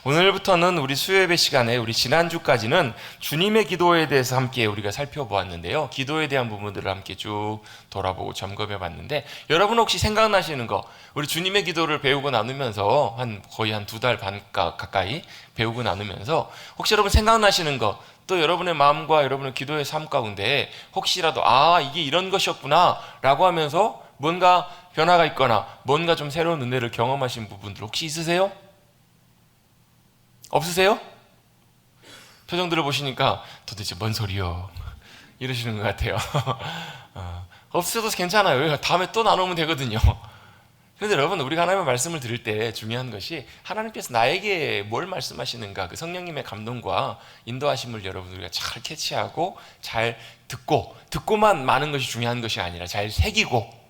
오늘부터는 우리 수요예배 시간에 우리 지난주까지는 주님의 기도에 대해서 함께 우리가 살펴보았는데요. 기도에 대한 부분들을 함께 쭉 돌아보고 점검해 봤는데, 여러분 혹시 생각나시는 거, 우리 주님의 기도를 배우고 나누면서 거의 한 2달 반 가까이 배우고 나누면서 혹시 여러분 생각나시는 거, 또 여러분의 마음과 여러분의 기도의 삶 가운데 혹시라도 이게 이런 것이었구나 라고 하면서 뭔가 변화가 있거나 뭔가 좀 새로운 은혜를 경험하신 부분들 혹시 있으세요? 없으세요? 표정들을 보시니까 도대체 뭔 소리요? 이러시는 것 같아요. 없어도 괜찮아요. 다음에 또 나누면 되거든요. 그런데 여러분, 우리가 하나님의 말씀을 들을 때 중요한 것이 하나님께서 나에게 뭘 말씀하시는가, 그 성령님의 감동과 인도하심을 여러분 우리가 잘 캐치하고 잘 듣고만 마는 것이 중요한 것이 아니라 잘 새기고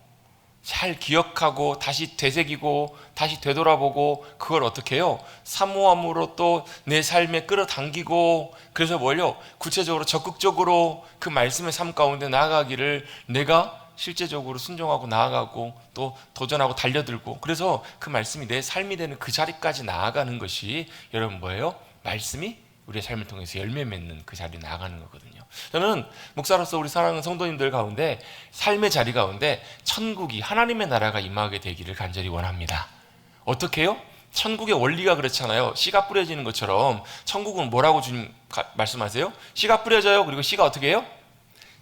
잘 기억하고 다시 되새기고 다시 되돌아보고, 그걸 어떻게 해요? 사모함으로 또 내 삶에 끌어당기고, 그래서 뭘요? 구체적으로 적극적으로 그 말씀의 삶 가운데 나아가기를 내가 실제적으로 순종하고 나아가고 또 도전하고 달려들고, 그래서 그 말씀이 내 삶이 되는 그 자리까지 나아가는 것이 여러분 뭐예요? 말씀이 우리의 삶을 통해서 열매 맺는 그 자리에 나아가는 거거든요. 저는 목사로서 우리 사랑하는 성도님들 가운데 삶의 자리 가운데 천국이, 하나님의 나라가 임하게 되기를 간절히 원합니다. 어떻게 해요? 천국의 원리가 그렇잖아요. 씨가 뿌려지는 것처럼 천국은 뭐라고 주님 말씀하세요? 씨가 뿌려져요. 그리고 씨가 어떻게 해요?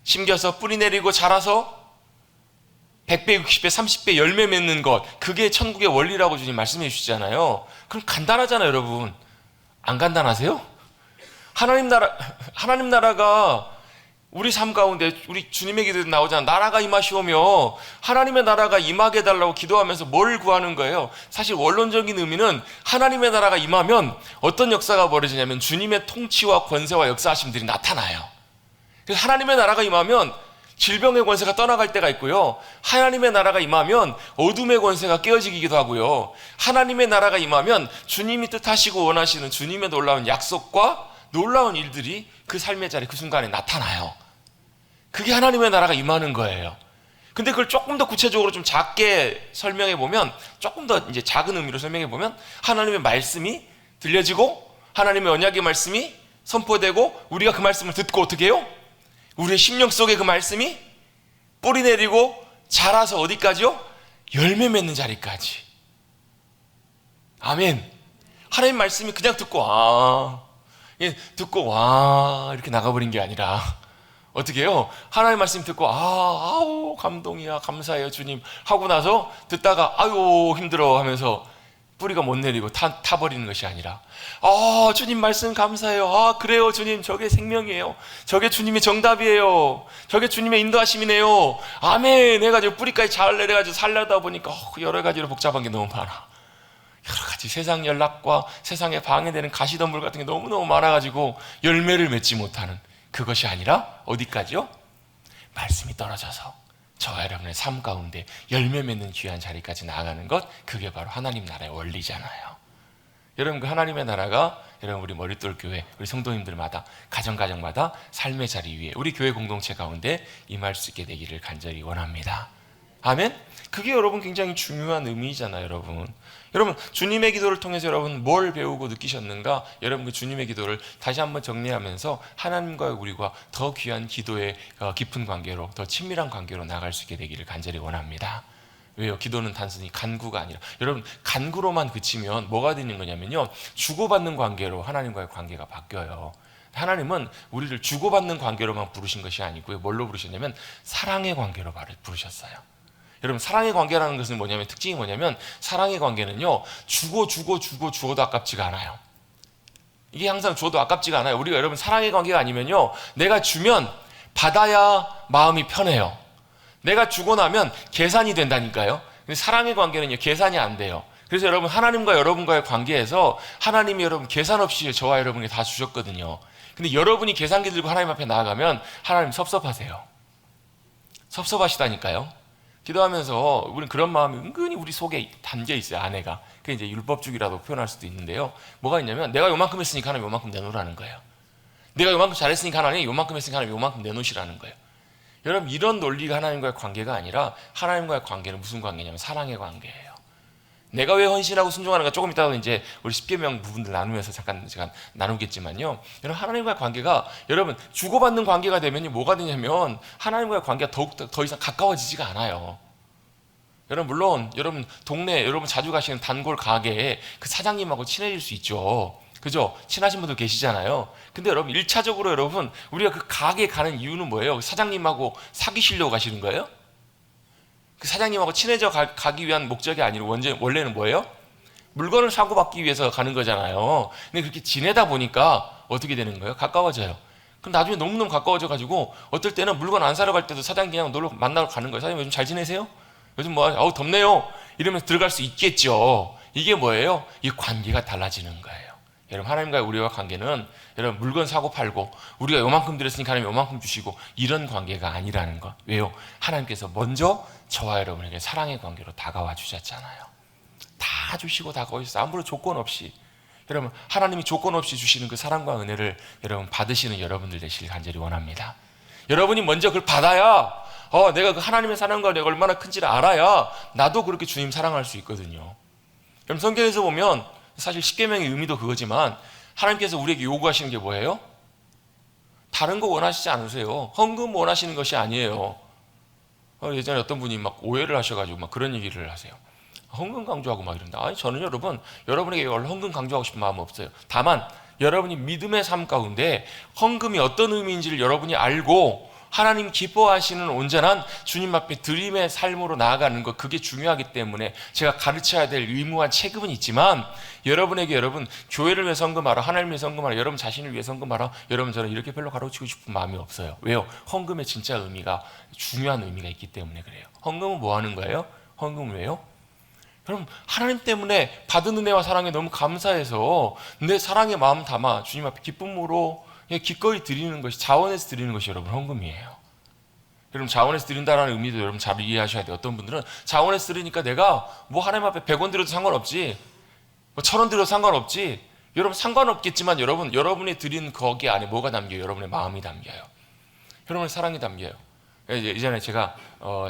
심겨서 뿌리 내리고 자라서 100배, 60배, 30배 열매 맺는 것, 그게 천국의 원리라고 주님 말씀해 주시잖아요. 그럼 간단하잖아요, 여러분. 안 간단하세요? 하나님 나라가 우리 삶 가운데 우리 주님의 기도에 나오잖아. 나라가 임하시오며, 하나님의 나라가 임하게 해달라고 기도하면서 뭘 구하는 거예요? 사실 원론적인 의미는 하나님의 나라가 임하면 어떤 역사가 벌어지냐면 주님의 통치와 권세와 역사하심들이 나타나요. 그래서 하나님의 나라가 임하면 질병의 권세가 떠나갈 때가 있고요, 하나님의 나라가 임하면 어둠의 권세가 깨어지기도 하고요, 하나님의 나라가 임하면 주님이 뜻하시고 원하시는 주님의 놀라운 약속과 놀라운 일들이 그 삶의 자리 그 순간에 나타나요. 그게 하나님의 나라가 임하는 거예요. 근데 그걸 조금 더 구체적으로 좀 작게 설명해 보면, 조금 더 이제 작은 의미로 설명해 보면, 하나님의 말씀이 들려지고 하나님의 언약의 말씀이 선포되고 우리가 그 말씀을 듣고 어떻게 해요? 우리의 심령 속에 그 말씀이 뿌리 내리고 자라서 어디까지요? 열매 맺는 자리까지. 아멘. 하나님 말씀이 그냥 듣고 이렇게 나가버린 게 아니라 어떻게 해요? 하나님 말씀 듣고 아우 감동이야, 감사해요 주님 하고 나서 듣다가 아유 힘들어 하면서 뿌리가 못 내리고 타버리는 것이 아니라, 주님 말씀 감사해요. 그래요 주님, 저게 생명이에요. 저게 주님의 정답이에요. 저게 주님의 인도하심이네요. 아멘 해가지고 뿌리까지 잘 내려가지고 살려다 보니까 여러 가지로 복잡한 게 너무 많아. 여러 가지 세상 연락과 세상에 방해되는 가시덤불 같은 게 너무너무 많아가지고 열매를 맺지 못하는, 그것이 아니라 어디까지요? 말씀이 떨어져서 저와 여러분의 삶 가운데 열매 맺는 귀한 자리까지 나아가는 것, 그게 바로 하나님 나라의 원리잖아요. 여러분, 그 하나님의 나라가 여러분 우리 머릿돌 교회, 우리 성도님들마다 가정마다 삶의 자리 위에 우리 교회 공동체 가운데 임할 수 있게 되기를 간절히 원합니다. 아멘? 그게 여러분 굉장히 중요한 의미잖아요, 여러분. 여러분, 주님의 기도를 통해서 여러분 뭘 배우고 느끼셨는가? 여러분 그 주님의 기도를 다시 한번 정리하면서 하나님과 우리가 더 귀한 기도의 깊은 관계로, 더 친밀한 관계로 나갈 수 있게 되기를 간절히 원합니다. 왜요? 기도는 단순히 간구가 아니라, 여러분 간구로만 그치면 뭐가 되는 거냐면요, 주고받는 관계로 하나님과의 관계가 바뀌어요. 하나님은 우리를 주고받는 관계로만 부르신 것이 아니고요, 뭘로 부르셨냐면 사랑의 관계로 부르셨어요. 여러분, 사랑의 관계라는 것은 뭐냐면, 특징이 뭐냐면, 사랑의 관계는요, 주고도 아깝지가 않아요. 이게 항상 줘도 아깝지가 않아요. 우리가 여러분 사랑의 관계가 아니면요, 내가 주면 받아야 마음이 편해요. 내가 주고 나면 계산이 된다니까요. 근데 사랑의 관계는요, 계산이 안 돼요. 그래서 여러분, 하나님과 여러분과의 관계에서 하나님이 여러분 계산 없이 저와 여러분에게 다 주셨거든요. 근데 여러분이 계산기 들고 하나님 앞에 나아가면 하나님 섭섭하세요. 섭섭하시다니까요. 기도하면서 우리는 그런 마음이 은근히 우리 속에 담겨 있어요, 안에가. 그게 이제 율법주의라고 표현할 수도 있는데요. 뭐가 있냐면, 내가 요만큼 했으니까 하나님 요만큼 내놓으라는 거예요. 내가 요만큼 잘했으니까 하나님 요만큼 했으니까 하나님 요만큼 내놓으시라는 거예요. 여러분, 이런 논리가 하나님과의 관계가 아니라, 하나님과의 관계는 무슨 관계냐면 사랑의 관계예요. 내가 왜 헌신하고 순종하는가 조금 이따가 이제 우리 십계명 부분들 나누면서 잠깐 제가 나누겠지만요. 여러분 하나님과의 관계가 여러분 주고받는 관계가 되면 뭐가 되냐면 하나님과의 관계가 더 이상 가까워지지가 않아요. 여러분 물론 여러분 동네 여러분 자주 가시는 단골 가게에 그 사장님하고 친해질 수 있죠. 그죠? 친하신 분들 계시잖아요. 근데 여러분 1차적으로 여러분 우리가 그 가게에 가는 이유는 뭐예요? 사장님하고 사귀시려고 가시는 거예요? 그 사장님하고 친해져 가기 위한 목적이 아니라 원래는 뭐예요? 물건을 사고 받기 위해서 가는 거잖아요. 근데 그렇게 지내다 보니까 어떻게 되는 거예요? 가까워져요. 그럼 나중에 너무너무 가까워져 가지고 어떨 때는 물건 안 사러 갈 때도 사장님 그냥 놀러 만나러 가는 거예요. 사장님 요즘 잘 지내세요? 요즘 뭐 아우 덥네요. 이러면서 들어갈 수 있겠죠. 이게 뭐예요? 이 관계가 달라지는 거예요. 여러분 하나님과의 우리와 관계는 여러분 물건 사고 팔고 우리가 요만큼 드렸으니까 하나님 요만큼 주시고 이런 관계가 아니라는 거. 왜요? 하나님께서 먼저 저와 여러분에게 사랑의 관계로 다가와 주셨잖아요. 다 주시고 다가오셨어요. 아무런 조건 없이. 여러분 하나님이 조건 없이 주시는 그 사랑과 은혜를 여러분 받으시는 여러분들 되시길 간절히 원합니다. 여러분이 먼저 그걸 받아야 내가 그 하나님의 사랑과 내가 얼마나 큰지를 알아야 나도 그렇게 주님 사랑할 수 있거든요. 그럼 성경에서 보면 사실 십계명의 의미도 그거지만 하나님께서 우리에게 요구하시는 게 뭐예요? 다른 거 원하시지 않으세요. 헌금 원하시는 것이 아니에요. 예전에 어떤 분이 막 오해를 하셔가지고 막 그런 얘기를 하세요. 헌금 강조하고 막 이런다. 아니 저는 여러분에게 헌금 강조하고 싶은 마음은 없어요. 다만 여러분이 믿음의 삶 가운데 헌금이 어떤 의미인지를 여러분이 알고 하나님 기뻐하시는 온전한 주님 앞에 드림의 삶으로 나아가는 것, 그게 중요하기 때문에 제가 가르쳐야 될 의무와 책임은 있지만 여러분에게 여러분 교회를 위해 헌금하라, 하나님을 위해 헌금하라, 여러분 자신을 위해 헌금하라, 여러분 저는 이렇게 별로 가르치고 싶은 마음이 없어요. 왜요? 헌금의 진짜 의미가 중요한 의미가 있기 때문에 그래요. 헌금은 뭐 하는 거예요? 헌금은 왜요? 여러분 하나님 때문에 받은 은혜와 사랑에 너무 감사해서 내 사랑의 마음 담아 주님 앞에 기쁨으로 기꺼이 드리는 것이, 자원해서 드리는 것이 여러분 헌금이에요. 여러분 자원해서 드린다는 의미도 여러분 잘 이해하셔야 돼요. 어떤 분들은 자원해서 드리니까 내가 뭐 하나님 앞에 100원 드려도 상관없지, 뭐 1000원 드려도 상관없지. 여러분 상관없겠지만 여러분이 드린 거기 안에 뭐가 담겨요? 여러분의 마음이 담겨요. 여러분의 사랑이 담겨요. 예전에 제가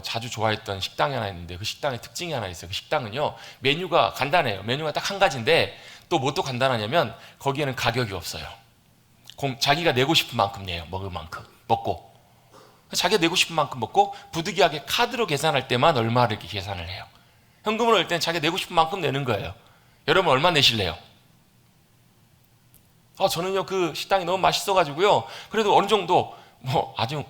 자주 좋아했던 식당이 하나 있는데 그 식당의 특징이 하나 있어요. 그 식당은요 메뉴가 간단해요. 메뉴가 딱 한 가지인데 또 뭐 또 간단하냐면 거기에는 가격이 없어요. 자기가 내고 싶은 만큼 내요. 먹을 만큼 먹고, 자기가 내고 싶은 만큼 먹고 부득이하게 카드로 계산할 때만 얼마를 이렇게 계산을 해요. 현금으로 낼 때는 자기가 내고 싶은 만큼 내는 거예요. 여러분 얼마 내실래요? 저는요 그 식당이 너무 맛있어가지고요 그래도 어느 정도 아주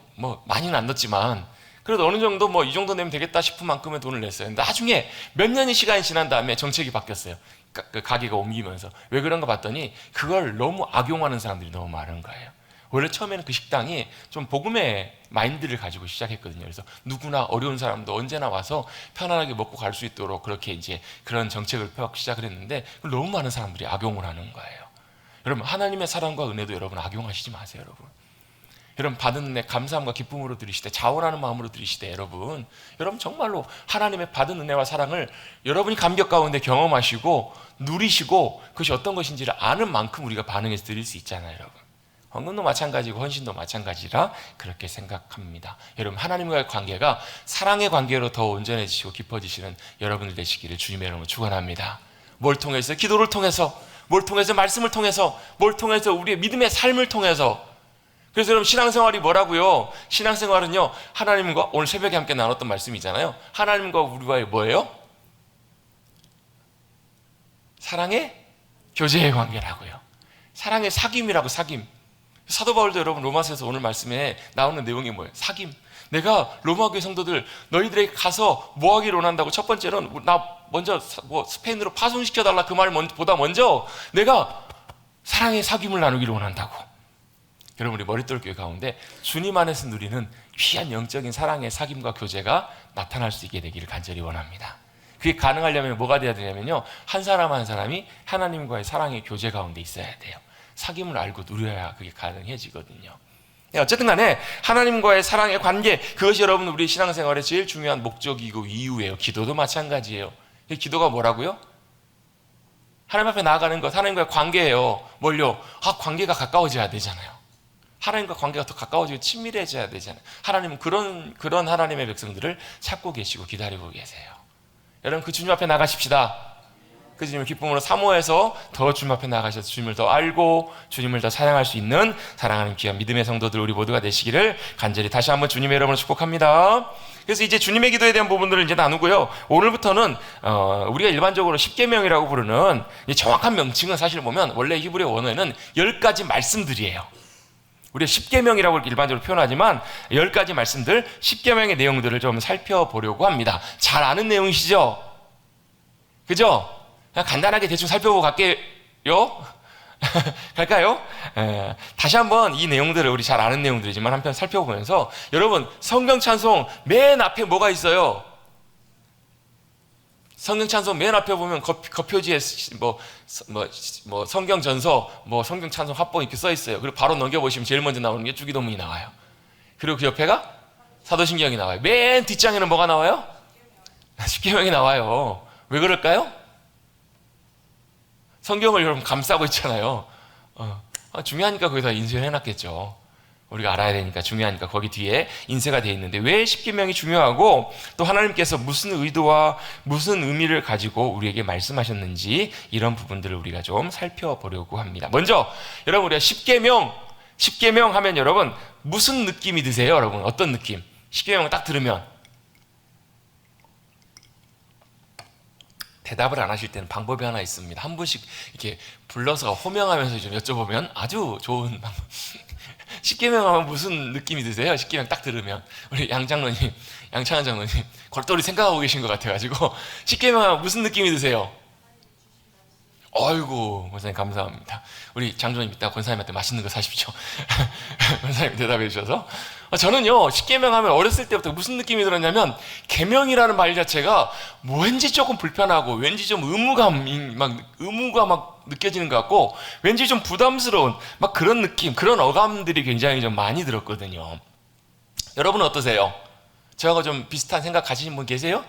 많이는 안 넣었지만 그래도 어느 정도 이 정도 내면 되겠다 싶은 만큼의 돈을 냈어요. 나중에 몇 년의 시간이 지난 다음에 정책이 바뀌었어요. 그 가게가 옮기면서. 왜 그런가 봤더니 그걸 너무 악용하는 사람들이 너무 많은 거예요. 원래 처음에는 그 식당이 좀 복음의 마인드를 가지고 시작했거든요. 그래서 누구나 어려운 사람도 언제나 와서 편안하게 먹고 갈 수 있도록 그렇게 이제 그런 정책을 펴고 시작을 했는데 그걸 너무 많은 사람들이 악용을 하는 거예요. 여러분 하나님의 사랑과 은혜도 여러분 악용하시지 마세요. 여러분 받은 은혜 감사함과 기쁨으로 드리시되 자원하는 마음으로 드리시되 여러분 정말로 하나님의 받은 은혜와 사랑을 여러분이 감격 가운데 경험하시고 누리시고 그것이 어떤 것인지를 아는 만큼 우리가 반응해서 드릴 수 있잖아요. 여러분 헌금도 마찬가지고 헌신도 마찬가지라 그렇게 생각합니다. 여러분 하나님과의 관계가 사랑의 관계로 더 온전해지시고 깊어지시는 여러분들 되시기를 주님의 이름으로 축원합니다. 뭘 통해서? 기도를 통해서, 뭘 통해서? 말씀을 통해서, 뭘 통해서? 우리의 믿음의 삶을 통해서. 그래서 여러분 신앙생활이 뭐라고요? 신앙생활은요 하나님과, 오늘 새벽에 함께 나눴던 말씀이잖아요. 하나님과 우리와의 뭐예요? 사랑의 교제의 관계라고요. 사랑의 사귐이라고. 사귐. 사도 바울도 여러분 로마서에서 오늘 말씀에 나오는 내용이 뭐예요? 사귐. 내가 로마교회 성도들 너희들에게 가서 뭐 하기를 원한다고? 첫 번째는 나 먼저 스페인으로 파송시켜달라 그 말보다 먼저 내가 사랑의 사귐을 나누기를 원한다고. 여러분 우리 머릿돌 교회 가운데 주님 안에서 누리는 귀한 영적인 사랑의 사귐과 교제가 나타날 수 있게 되기를 간절히 원합니다. 그게 가능하려면 뭐가 돼야 되냐면요 한 사람 한 사람이 하나님과의 사랑의 교제 가운데 있어야 돼요. 사귐을 알고 누려야 그게 가능해지거든요. 어쨌든 간에 하나님과의 사랑의 관계, 그것이 여러분 우리 신앙생활의 제일 중요한 목적이고 이유예요. 기도도 마찬가지예요. 기도가 뭐라고요? 하나님 앞에 나아가는 것, 하나님과의 관계예요. 뭘요? 관계가 가까워져야 되잖아요. 하나님과 관계가 더 가까워지고 친밀해져야 되잖아요. 하나님은 그런 하나님의 백성들을 찾고 계시고 기다리고 계세요. 여러분 그 주님 앞에 나가십시다. 그 주님을 기쁨으로 사모해서 더 주님 앞에 나가셔서 주님을 더 알고 주님을 더 사랑할 수 있는 사랑하는 귀한 믿음의 성도들 우리 모두가 되시기를 간절히 다시 한번 주님의 이름으로 축복합니다. 그래서 이제 주님의 기도에 대한 부분들을 이제 나누고요. 오늘부터는 우리가 일반적으로 십계명이라고 부르는 정확한 명칭은 사실 보면 원래 히브리 원어에는 10가지 말씀들이에요. 우리가 십계명이라고 일반적으로 표현하지만 10가지 말씀들, 십계명의 내용들을 좀 살펴보려고 합니다. 잘 아는 내용이시죠? 그죠? 그냥 간단하게 대충 살펴보고 갈게요. 갈까요? 다시 한번 이 내용들을 우리 잘 아는 내용들이지만 한편 살펴보면서 여러분 성경 찬송 맨 앞에 뭐가 있어요? 성경 찬송 맨 앞에 보면 겉표지에 뭐 성경 전서, 뭐 성경 찬송 합본 이렇게 써 있어요. 그리고 바로 넘겨보시면 제일 먼저 나오는 게 주기도문이 나와요. 그리고 그 옆에가 사도신경이 나와요. 맨 뒷장에는 뭐가 나와요? 십계명이 나와요. 왜 그럴까요? 성경을 여러분 감싸고 있잖아요. 중요하니까 거기다 인쇄를 해놨겠죠. 우리가 알아야 되니까 중요하니까 거기 뒤에 인쇄가 되어 있는데 왜 십계명이 중요하고 또 하나님께서 무슨 의도와 무슨 의미를 가지고 우리에게 말씀하셨는지 이런 부분들을 우리가 좀 살펴보려고 합니다. 먼저 여러분 우리가 십계명 하면 여러분 무슨 느낌이 드세요? 여러분 어떤 느낌? 십계명 딱 들으면 대답을 안 하실 때는 방법이 하나 있습니다. 한 분씩 이렇게 불러서 호명하면서 좀 여쭤보면 아주 좋은 방법. 십계명 하면 무슨 느낌이 드세요? 십계명 딱 들으면 우리 양창한 장로님 골똘히 생각하고 계신 것 같아가지고 십계명 하면 무슨 느낌이 드세요? 어이구 권사님 감사합니다. 우리 장로님 이따 권사님한테 맛있는 거 사십시오. 권사님 대답해 주셔서 저는요 십계명 하면 어렸을 때부터 무슨 느낌이 들었냐면 계명이라는 말 자체가 왠지 조금 불편하고 왠지 좀 의무가 막 느껴지는 것 같고 왠지 좀 부담스러운 막 그런 느낌, 그런 어감들이 굉장히 좀 많이 들었거든요. 여러분은 어떠세요? 저하고 좀 비슷한 생각 가지신 분 계세요?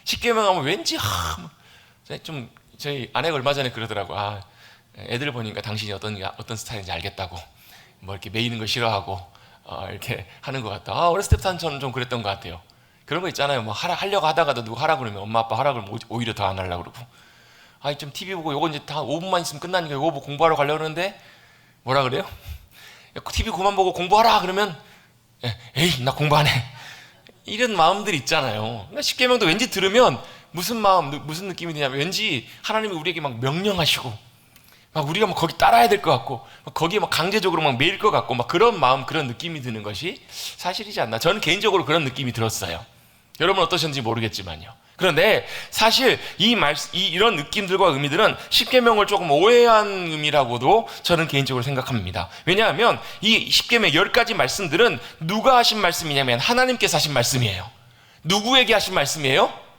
십계명 하면 왠지 좀 저희 아내가 얼마 전에 그러더라고. 애들 보니까 당신이 어떤 스타일인지 알겠다고. 뭐 이렇게 매이는 거 싫어하고 이렇게 하는 것 같다. 어렸을 때부터 저는 좀 그랬던 것 같아요. 그런 거 있잖아요. 뭐 하려고 하다가도 누구 하라 그러면 엄마 아빠 하라 그러면 오히려 더 안 하려고 그러고. 좀 TV 보고 요거 이제 다 5분만 있으면 끝나니까 요거 보고 공부하러 가려고 그러는데 뭐라 그래요? TV 그만 보고 공부하라 그러면 에이 나 공부 안 해. 이런 마음들이 있잖아요. 그러니까 십계명도 왠지 들으면 무슨 마음, 무슨 느낌이 드냐면 왠지 하나님이 우리에게 막 명령하시고 막 우리가 막 거기 따라야 될 것 같고 거기에 막 강제적으로 막 매일 것 같고 막 그런 마음, 그런 느낌이 드는 것이 사실이지 않나. 저는 개인적으로 그런 느낌이 들었어요. 여러분 어떠셨는지 모르겠지만요. 그런데 사실 이런 느낌들과 의미들은 십계명을 조금 오해한 의미라고도 저는 개인적으로 생각합니다. 왜냐하면 이 십계명 10가지 말씀들은 누가 하신 말씀이냐면 하나님께서 하신 말씀이에요. 누구에게 하신 말씀이에요?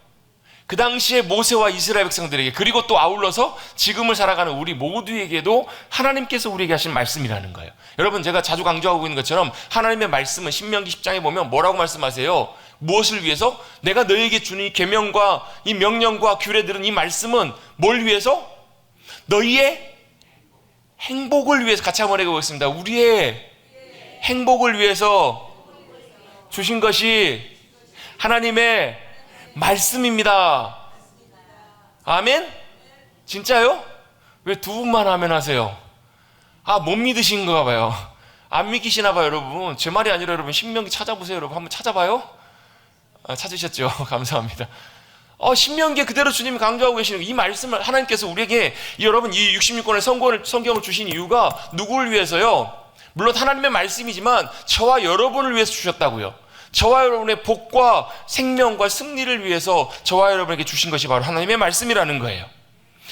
그 당시에 모세와 이스라엘 백성들에게, 그리고 또 아울러서 지금을 살아가는 우리 모두에게도 하나님께서 우리에게 하신 말씀이라는 거예요. 여러분 제가 자주 강조하고 있는 것처럼 하나님의 말씀은 신명기 10장에 보면 뭐라고 말씀하세요? 무엇을 위해서? 내가 너희에게 주는 이 계명과 이 명령과 규례들은, 이 말씀은 뭘 위해서? 너희의 행복을 위해서. 같이 한번 해보겠습니다. 우리의 행복을 위해서 주신 것이 하나님의 말씀입니다. 아멘? 진짜요? 왜 두 분만 아멘 하세요? 못 믿으신가 봐요. 안 믿기시나 봐요. 여러분 제 말이 아니라 여러분 신명기 찾아보세요. 여러분 한번 찾아봐요. 찾으셨죠? 감사합니다. 신명기에 그대로 주님이 강조하고 계시는 이 말씀을 하나님께서 우리에게 여러분 이 66권의 성경을 주신 이유가 누구를 위해서요? 물론 하나님의 말씀이지만 저와 여러분을 위해서 주셨다고요. 저와 여러분의 복과 생명과 승리를 위해서 저와 여러분에게 주신 것이 바로 하나님의 말씀이라는 거예요.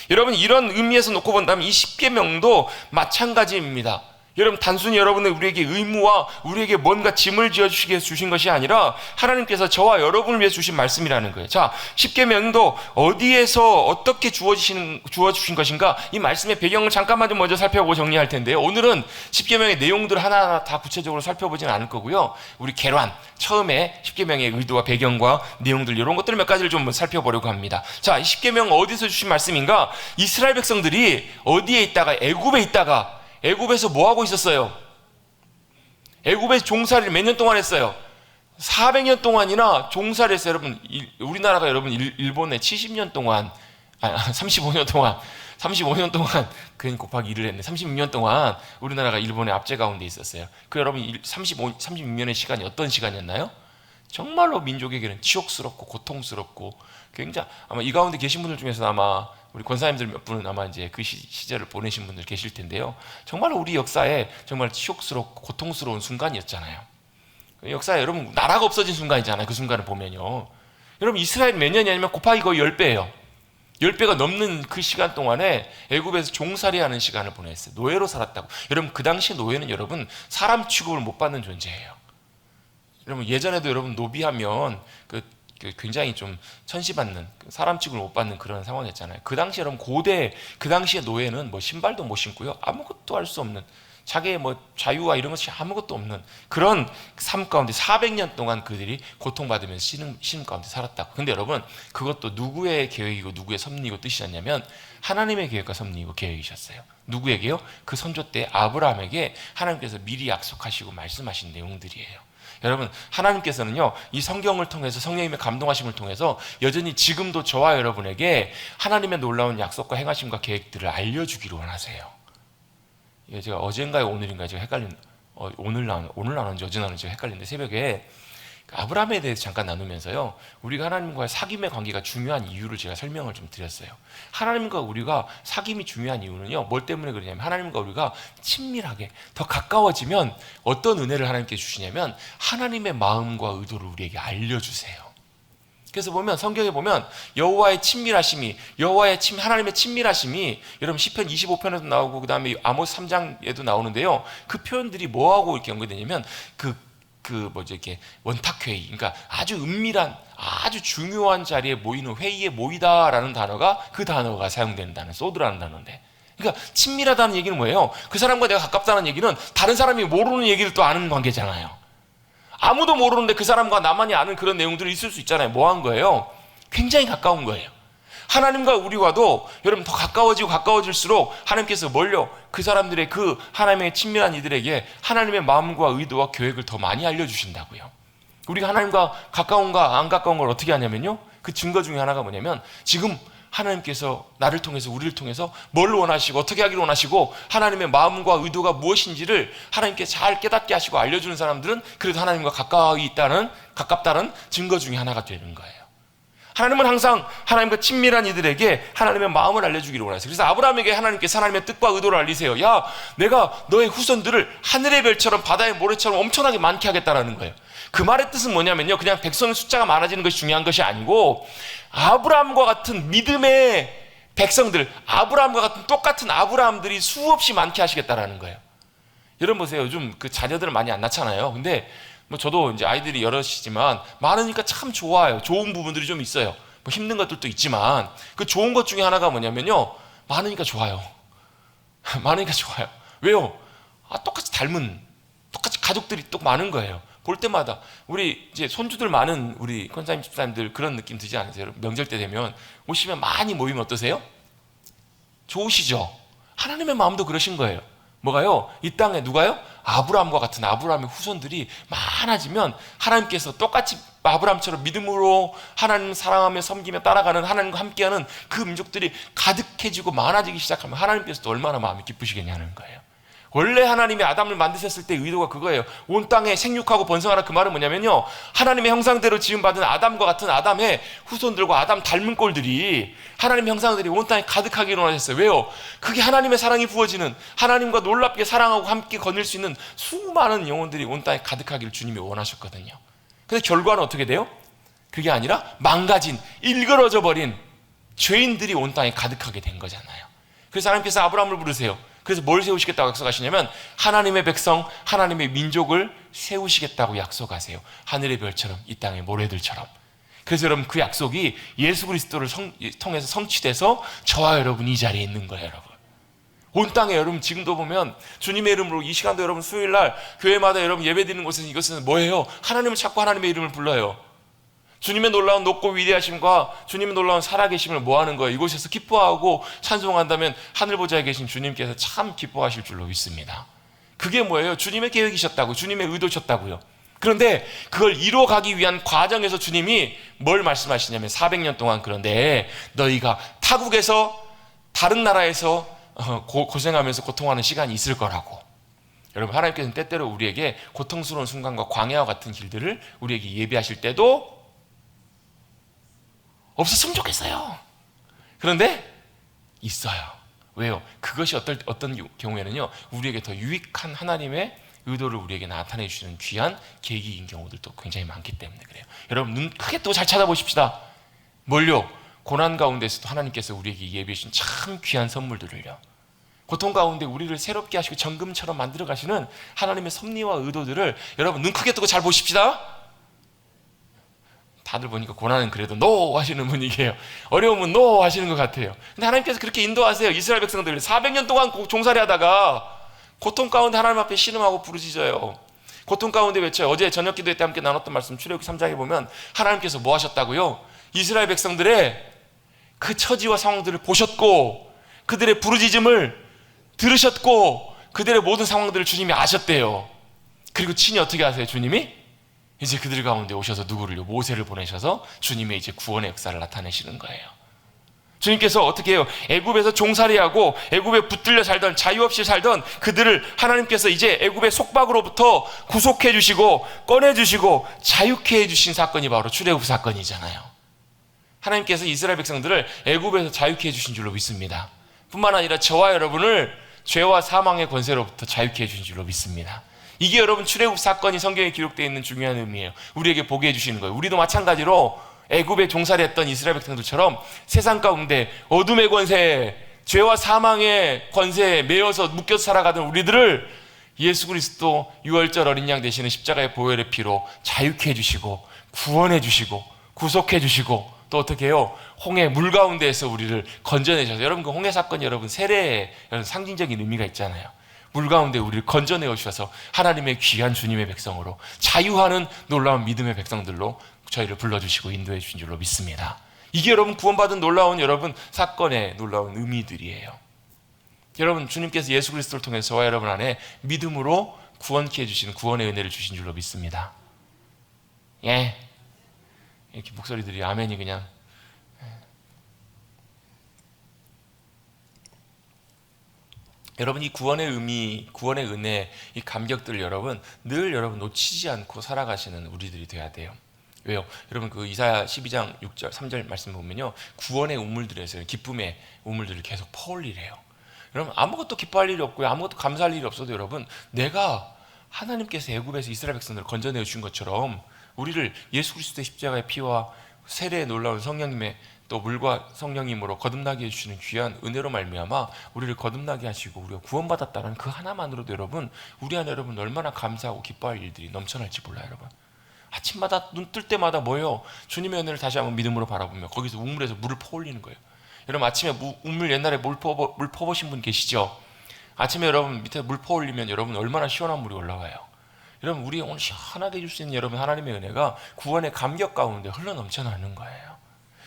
여러분 이런 의미에서 놓고 본다면 이 십계명도 마찬가지입니다. 여러분 단순히 우리에게 의무와 우리에게 뭔가 짐을 지어주시기 위해서 주신 것이 아니라 하나님께서 저와 여러분을 위해서 주신 말씀이라는 거예요. 자, 십계명도 어디에서 어떻게 주어주신 것인가, 이 말씀의 배경을 잠깐만 좀 먼저 살펴보고 정리할 텐데요. 오늘은 십계명의 내용들을 하나하나 다 구체적으로 살펴보지는 않을 거고요. 우리 개론, 처음에 십계명의 의도와 배경과 내용들 이런 것들 몇 가지를 좀 살펴보려고 합니다. 자, 이 십계명은 어디서 주신 말씀인가? 이스라엘 백성들이 어디에 있다가 애굽에서 뭐 하고 있었어요? 애굽에서 종살이를 몇 년 동안 했어요? 400년 동안이나 종살이 했어요. 여러분 우리나라가 여러분 일본에 70년 동안 35년 동안 35년 동안 그 곱하기 1을 했네. 36년 동안 우리나라가 일본의 압제 가운데 있었어요. 그 여러분 36년의 시간이 어떤 시간이었나요? 정말로 민족에게는 치욕스럽고 고통스럽고 굉장히 아마 이 가운데 계신 분들 중에서 아마 우리 권사님들 몇 분은 아마 이제 그 시절을 보내신 분들 계실 텐데요. 정말로 우리 역사에 정말 치욕스럽고 고통스러운 순간이었잖아요. 역사에 여러분 나라가 없어진 순간이잖아요. 그 순간을 보면요. 여러분 이스라엘 몇 년이냐면 곱하기 거의 10배예요. 10배가 넘는 그 시간 동안에 애굽에서 종살이하는 시간을 보냈어요. 노예로 살았다고. 여러분 그 당시 노예는 여러분 사람 취급을 못 받는 존재예요. 여러분 예전에도 여러분 노비하면 그 굉장히 좀 천시받는 사람 취급을 못 받는 그런 상황이었잖아요. 그 당시 여러분 고대 그 당시의 노예는 뭐 신발도 못 신고요. 아무것도 할 수 없는 자기의 뭐 자유와 이런 것이 아무것도 없는 그런 삶 가운데 400년 동안 그들이 고통받으면서 신음 가운데 살았다고. 근데 여러분 그것도 누구의 계획이고 누구의 섭리이고 뜻이었냐면 하나님의 계획과 섭리이고 계획이셨어요. 누구에게요? 그 선조 때 아브라함에게 하나님께서 미리 약속하시고 말씀하신 내용들이에요. 여러분 하나님께서는요 이 성경을 통해서 성령님의 감동하심을 통해서 여전히 지금도 저와 여러분에게 하나님의 놀라운 약속과 행하심과 계획들을 알려주기를 원하세요. 제가 어젠가요 오늘인가요 제가 오늘 나눴는지 어제 나눴는지 헷갈리는데 새벽에 아브라함에 대해서 잠깐 나누면서요 우리가 하나님과의 사귐의 관계가 중요한 이유를 제가 설명을 좀 드렸어요. 하나님과 우리가 사귐이 중요한 이유는요 뭘 때문에 그러냐면 하나님과 우리가 친밀하게 더 가까워지면 어떤 은혜를 하나님께 주시냐면 하나님의 마음과 의도를 우리에게 알려주세요. 그래서 보면 성경에 보면 여호와의 친밀하심이 하나님의 친밀하심이 여러분 시편 25편에도 나오고 그 다음에 아모스 3장에도 나오는데요 그 표현들이 뭐하고 이렇게 연결되냐면 이렇게 원탁회의, 그러니까 아주 은밀한 아주 중요한 자리에 모이는 회의에 모이다라는 단어가 그 단어가 사용되는 단어 소드라는 단어인데, 그러니까 친밀하다는 얘기는 뭐예요? 그 사람과 내가 가깝다는 얘기는 다른 사람이 모르는 얘기를 또 아는 관계잖아요. 아무도 모르는데 그 사람과 나만이 아는 그런 내용들이 있을 수 있잖아요. 뭐 한 거예요? 굉장히 가까운 거예요. 하나님과 우리와도 여러분 더 가까워지고 가까워질수록 하나님께서 그 사람들의 그 하나님의 친밀한 이들에게 하나님의 마음과 의도와 계획을 더 많이 알려주신다고요. 우리가 하나님과 가까운가 안 가까운 걸 어떻게 하냐면요 그 증거 중에 하나가 뭐냐면 지금 하나님께서 나를 통해서 우리를 통해서 뭘 원하시고 어떻게 하기를 원하시고 하나님의 마음과 의도가 무엇인지를 하나님께 잘 깨닫게 하시고 알려주는 사람들은 그래도 하나님과 가깝다는 증거 중에 하나가 되는 거예요. 하나님은 항상 하나님과 친밀한 이들에게 하나님의 마음을 알려주기를 원하세요. 그래서 아브라함에게 하나님께서 하나님의 뜻과 의도를 알리세요. 야, 내가 너의 후손들을 하늘의 별처럼 바다의 모래처럼 엄청나게 많게 하겠다라는 거예요. 그 말의 뜻은 뭐냐면요 그냥 백성의 숫자가 많아지는 것이 중요한 것이 아니고 아브라함과 같은 믿음의 백성들, 아브라함과 같은 똑같은 아브라함들이 수없이 많게 하시겠다라는 거예요. 여러분 보세요. 요즘 그 자녀들은 많이 안 낳잖아요. 근데 뭐 저도 이제 아이들이 여럿이지만 많으니까 참 좋아요. 좋은 부분들이 좀 있어요. 뭐 힘든 것들도 있지만 그 좋은 것 중에 하나가 뭐냐면요 많으니까 좋아요. 많으니까 좋아요. 왜요? 똑같이 가족들이 또 많은 거예요. 볼 때마다 우리 이제 손주들 많은 우리 권사님 집사님들 그런 느낌 드지 않으세요? 명절 때 되면 오시면 많이 모이면 어떠세요? 좋으시죠? 하나님의 마음도 그러신 거예요. 뭐가요? 이 땅에 누가요? 아브라함과 같은 아브라함의 후손들이 많아지면 하나님께서 똑같이 아브라함처럼 믿음으로 하나님 사랑하며 섬기며 따라가는 하나님과 함께하는 그 민족들이 가득해지고 많아지기 시작하면 하나님께서도 얼마나 마음이 기쁘시겠냐는 거예요. 원래 하나님이 아담을 만드셨을 때 의도가 그거예요. 온 땅에 생육하고 번성하라. 그 말은 뭐냐면요 하나님의 형상대로 지음받은 아담과 같은 아담의 후손들과 아담 닮은 꼴들이 하나님의 형상들이 온 땅에 가득하기를 원하셨어요. 왜요? 그게 하나님의 사랑이 부어지는 하나님과 놀랍게 사랑하고 함께 거닐 수 있는 수많은 영혼들이 온 땅에 가득하기를 주님이 원하셨거든요. 근데 결과는 어떻게 돼요? 그게 아니라 망가진 일그러져 버린 죄인들이 온 땅에 가득하게 된 거잖아요. 그래서 하나님께서 아브라함을 부르세요. 그래서 뭘 세우시겠다고 약속하시냐면 하나님의 백성, 하나님의 민족을 세우시겠다고 약속하세요. 하늘의 별처럼 이 땅의 모래들처럼. 그래서 여러분 그 약속이 예수 그리스도를 통해서 성취돼서 저와 여러분 이 자리에 있는 거예요. 여러분 온 땅에 여러분 지금도 보면 주님의 이름으로 이 시간도 여러분 수요일날 교회마다 여러분 예배드리는 곳에서 이것은 뭐예요? 하나님을 찾고 하나님의 이름을 불러요. 주님의 놀라운 높고 위대하심과 주님의 놀라운 살아계심을 뭐하는 거예요? 이곳에서 기뻐하고 찬송한다면 하늘보좌에 계신 주님께서 참 기뻐하실 줄로 믿습니다. 그게 뭐예요? 주님의 계획이셨다고, 주님의 의도셨다고요. 그런데 그걸 이루어가기 위한 과정에서 주님이 뭘 말씀하시냐면 400년 동안 그런데 너희가 타국에서 다른 나라에서 고생하면서 고통하는 시간이 있을 거라고. 여러분, 하나님께서는 때때로 우리에게 고통스러운 순간과 광야와 같은 길들을 우리에게 예비하실 때도 없었으면 좋겠어요. 그런데 있어요. 왜요? 그것이 어떤 경우에는요, 우리에게 더 유익한 하나님의 의도를 우리에게 나타내 주시는 귀한 계기인 경우들도 굉장히 많기 때문에 그래요. 여러분, 눈 크게 또 잘 찾아보십시다. 뭘요? 고난 가운데서도 하나님께서 우리에게 예비해 주신 참 귀한 선물들을요, 고통 가운데 우리를 새롭게 하시고 정금처럼 만들어 가시는 하나님의 섭리와 의도들을 여러분 눈 크게 뜨고 잘 보십시다. 다들 보니까 고난은 그래도 노 하시는 분위기예요. 어려움은 노 하시는 것 같아요. 근데 하나님께서 그렇게 인도하세요. 이스라엘 백성들을 400년 동안 종살이 하다가 고통 가운데 하나님 앞에 신음하고 부르짖어요. 고통 가운데 외쳐요. 어제 저녁 기도회 때 함께 나눴던 말씀 출애굽기 3장에 보면 하나님께서 뭐 하셨다고요? 이스라엘 백성들의 그 처지와 상황들을 보셨고 그들의 부르짖음을 들으셨고 그들의 모든 상황들을 주님이 아셨대요. 그리고 친히 어떻게 하세요? 주님이 이제 그들 가운데 오셔서 누구를요? 모세를 보내셔서 주님의 이제 구원의 역사를 나타내시는 거예요. 주님께서 어떻게 해요? 애굽에서 종살이하고 애굽에 붙들려 살던, 자유 없이 살던 그들을 하나님께서 이제 애굽의 속박으로부터 구속해 주시고 꺼내 주시고 자유케 해 주신 사건이 바로 출애굽 사건이잖아요. 하나님께서 이스라엘 백성들을 애굽에서 자유케 해 주신 줄로 믿습니다. 뿐만 아니라 저와 여러분을 죄와 사망의 권세로부터 자유케 해 주신 줄로 믿습니다. 이게 여러분 출애굽 사건이 성경에 기록되어 있는 중요한 의미예요. 우리에게 보게 해주시는 거예요. 우리도 마찬가지로 애굽에 종살이했던 이스라엘 백성들처럼 세상 가운데 어둠의 권세, 죄와 사망의 권세에 매여서 묶여서 살아가던 우리들을 예수 그리스도 유월절 어린 양 되시는 십자가의 보혈의 피로 자유케 해주시고 구원해 주시고 구속해 주시고 또 어떻게 해요? 홍해 물 가운데에서 우리를 건져내셔서, 여러분 그 홍해 사건이 여러분 세례의 상징적인 의미가 있잖아요. 물 가운데 우리를 건져내어 주셔서 하나님의 귀한 주님의 백성으로 자유하는 놀라운 믿음의 백성들로 저희를 불러주시고 인도해 주신 줄로 믿습니다. 이게 여러분 구원받은 놀라운 여러분 사건의 놀라운 의미들이에요. 여러분 주님께서 예수 그리스도를 통해서 저와 여러분 안에 믿음으로 구원케 해주시는 구원의 은혜를 주신 줄로 믿습니다. 예, 이렇게 목소리들이 아멘이 그냥. 여러분 이 구원의 의미, 구원의 은혜, 이 감격들을 여러분 늘 여러분 놓치지 않고 살아가시는 우리들이 돼야 돼요. 왜요? 여러분 그 이사야 12장 6절 3절 말씀 보면요, 구원의 우물들에서 기쁨의 우물들을 계속 퍼올리래요. 여러분 아무것도 기뻐할 일이 없고요, 아무것도 감사할 일이 없어도 여러분 내가 하나님께서 애굽에서 이스라엘 백성들을 건져내어 주신 것처럼 우리를 예수 그리스도의 십자가의 피와 세례의 놀라운 성령님의 또 물과 성령님으로 거듭나게 해주시는 귀한 은혜로 말미암아 우리를 거듭나게 하시고 우리가 구원받았다는 그 하나만으로도 여러분 우리 안에 여러분 얼마나 감사하고 기뻐할 일들이 넘쳐날지 몰라요. 여러분 아침마다 눈 뜰 때마다 뭐예요? 주님의 은혜를 다시 한번 믿음으로 바라보며 거기서 우물에서 물을 퍼올리는 거예요. 여러분 아침에 우물 옛날에 물 퍼보신 분 계시죠? 아침에 여러분 밑에 물 퍼올리면 여러분 얼마나 시원한 물이 올라와요. 여러분 우리 오늘 시원하게 해줄 수 있는 여러분 하나님의 은혜가 구원의 감격 가운데 흘러넘쳐나는 거예요.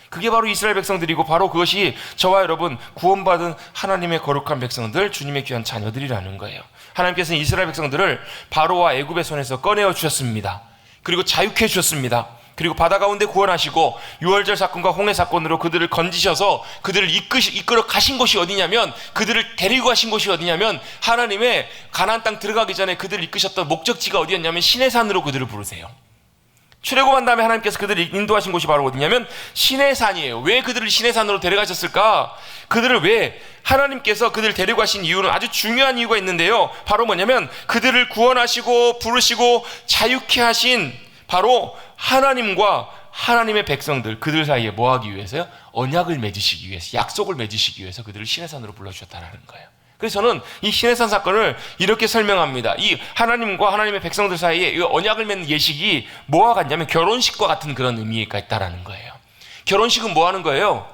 그게 바로 이스라엘 백성들이고 바로 그것이 저와 여러분 구원받은 하나님의 거룩한 백성들, 주님의 귀한 자녀들이라는 거예요. 하나님께서는 이스라엘 백성들을 바로와 애굽의 손에서 꺼내어 주셨습니다. 그리고 자유케 해주셨습니다. 그리고 바다 가운데 구원하시고 유월절 사건과 홍해 사건으로 그들을 건지셔서 그들을 이끌어 가신 곳이 어디냐면, 그들을 데리고 가신 곳이 어디냐면 하나님의 가나안 땅 들어가기 전에 그들을 이끄셨던 목적지가 어디였냐면 시내산으로 그들을 부르세요. 출애굽한 다음에 하나님께서 그들을 인도하신 곳이 바로 어디냐면 시내산이에요. 왜 그들을 시내산으로 데려가셨을까? 그들을 왜 하나님께서 그들을 데려가신 이유는 아주 중요한 이유가 있는데요, 바로 뭐냐면 그들을 구원하시고 부르시고 자유케 하신 바로 하나님과 하나님의 백성들, 그들 사이에 뭐 하기 위해서요? 언약을 맺으시기 위해서, 약속을 맺으시기 위해서 그들을 시내산으로 불러주셨다는 거예요. 그래서 저는 이 시내산 사건을 이렇게 설명합니다. 이 하나님과 하나님의 백성들 사이에 이 언약을 맺는 예식이 뭐와 같냐면 결혼식과 같은 그런 의미가 있다라는 거예요. 결혼식은 뭐 하는 거예요?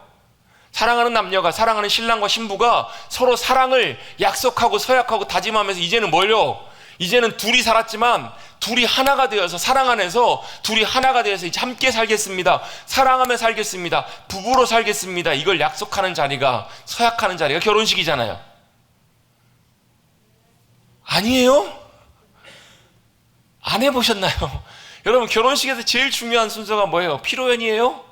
사랑하는 남녀가, 사랑하는 신랑과 신부가 서로 사랑을 약속하고 서약하고 다짐하면서 이제는 뭘요? 이제는 둘이 살았지만 둘이 하나가 되어서 사랑 안에서 둘이 하나가 되어서 이제 함께 살겠습니다. 사랑하며 살겠습니다. 부부로 살겠습니다. 이걸 약속하는 자리가, 서약하는 자리가 결혼식이잖아요. 아니에요? 안 해보셨나요? 여러분 결혼식에서 제일 중요한 순서가 뭐예요? 피로연이에요?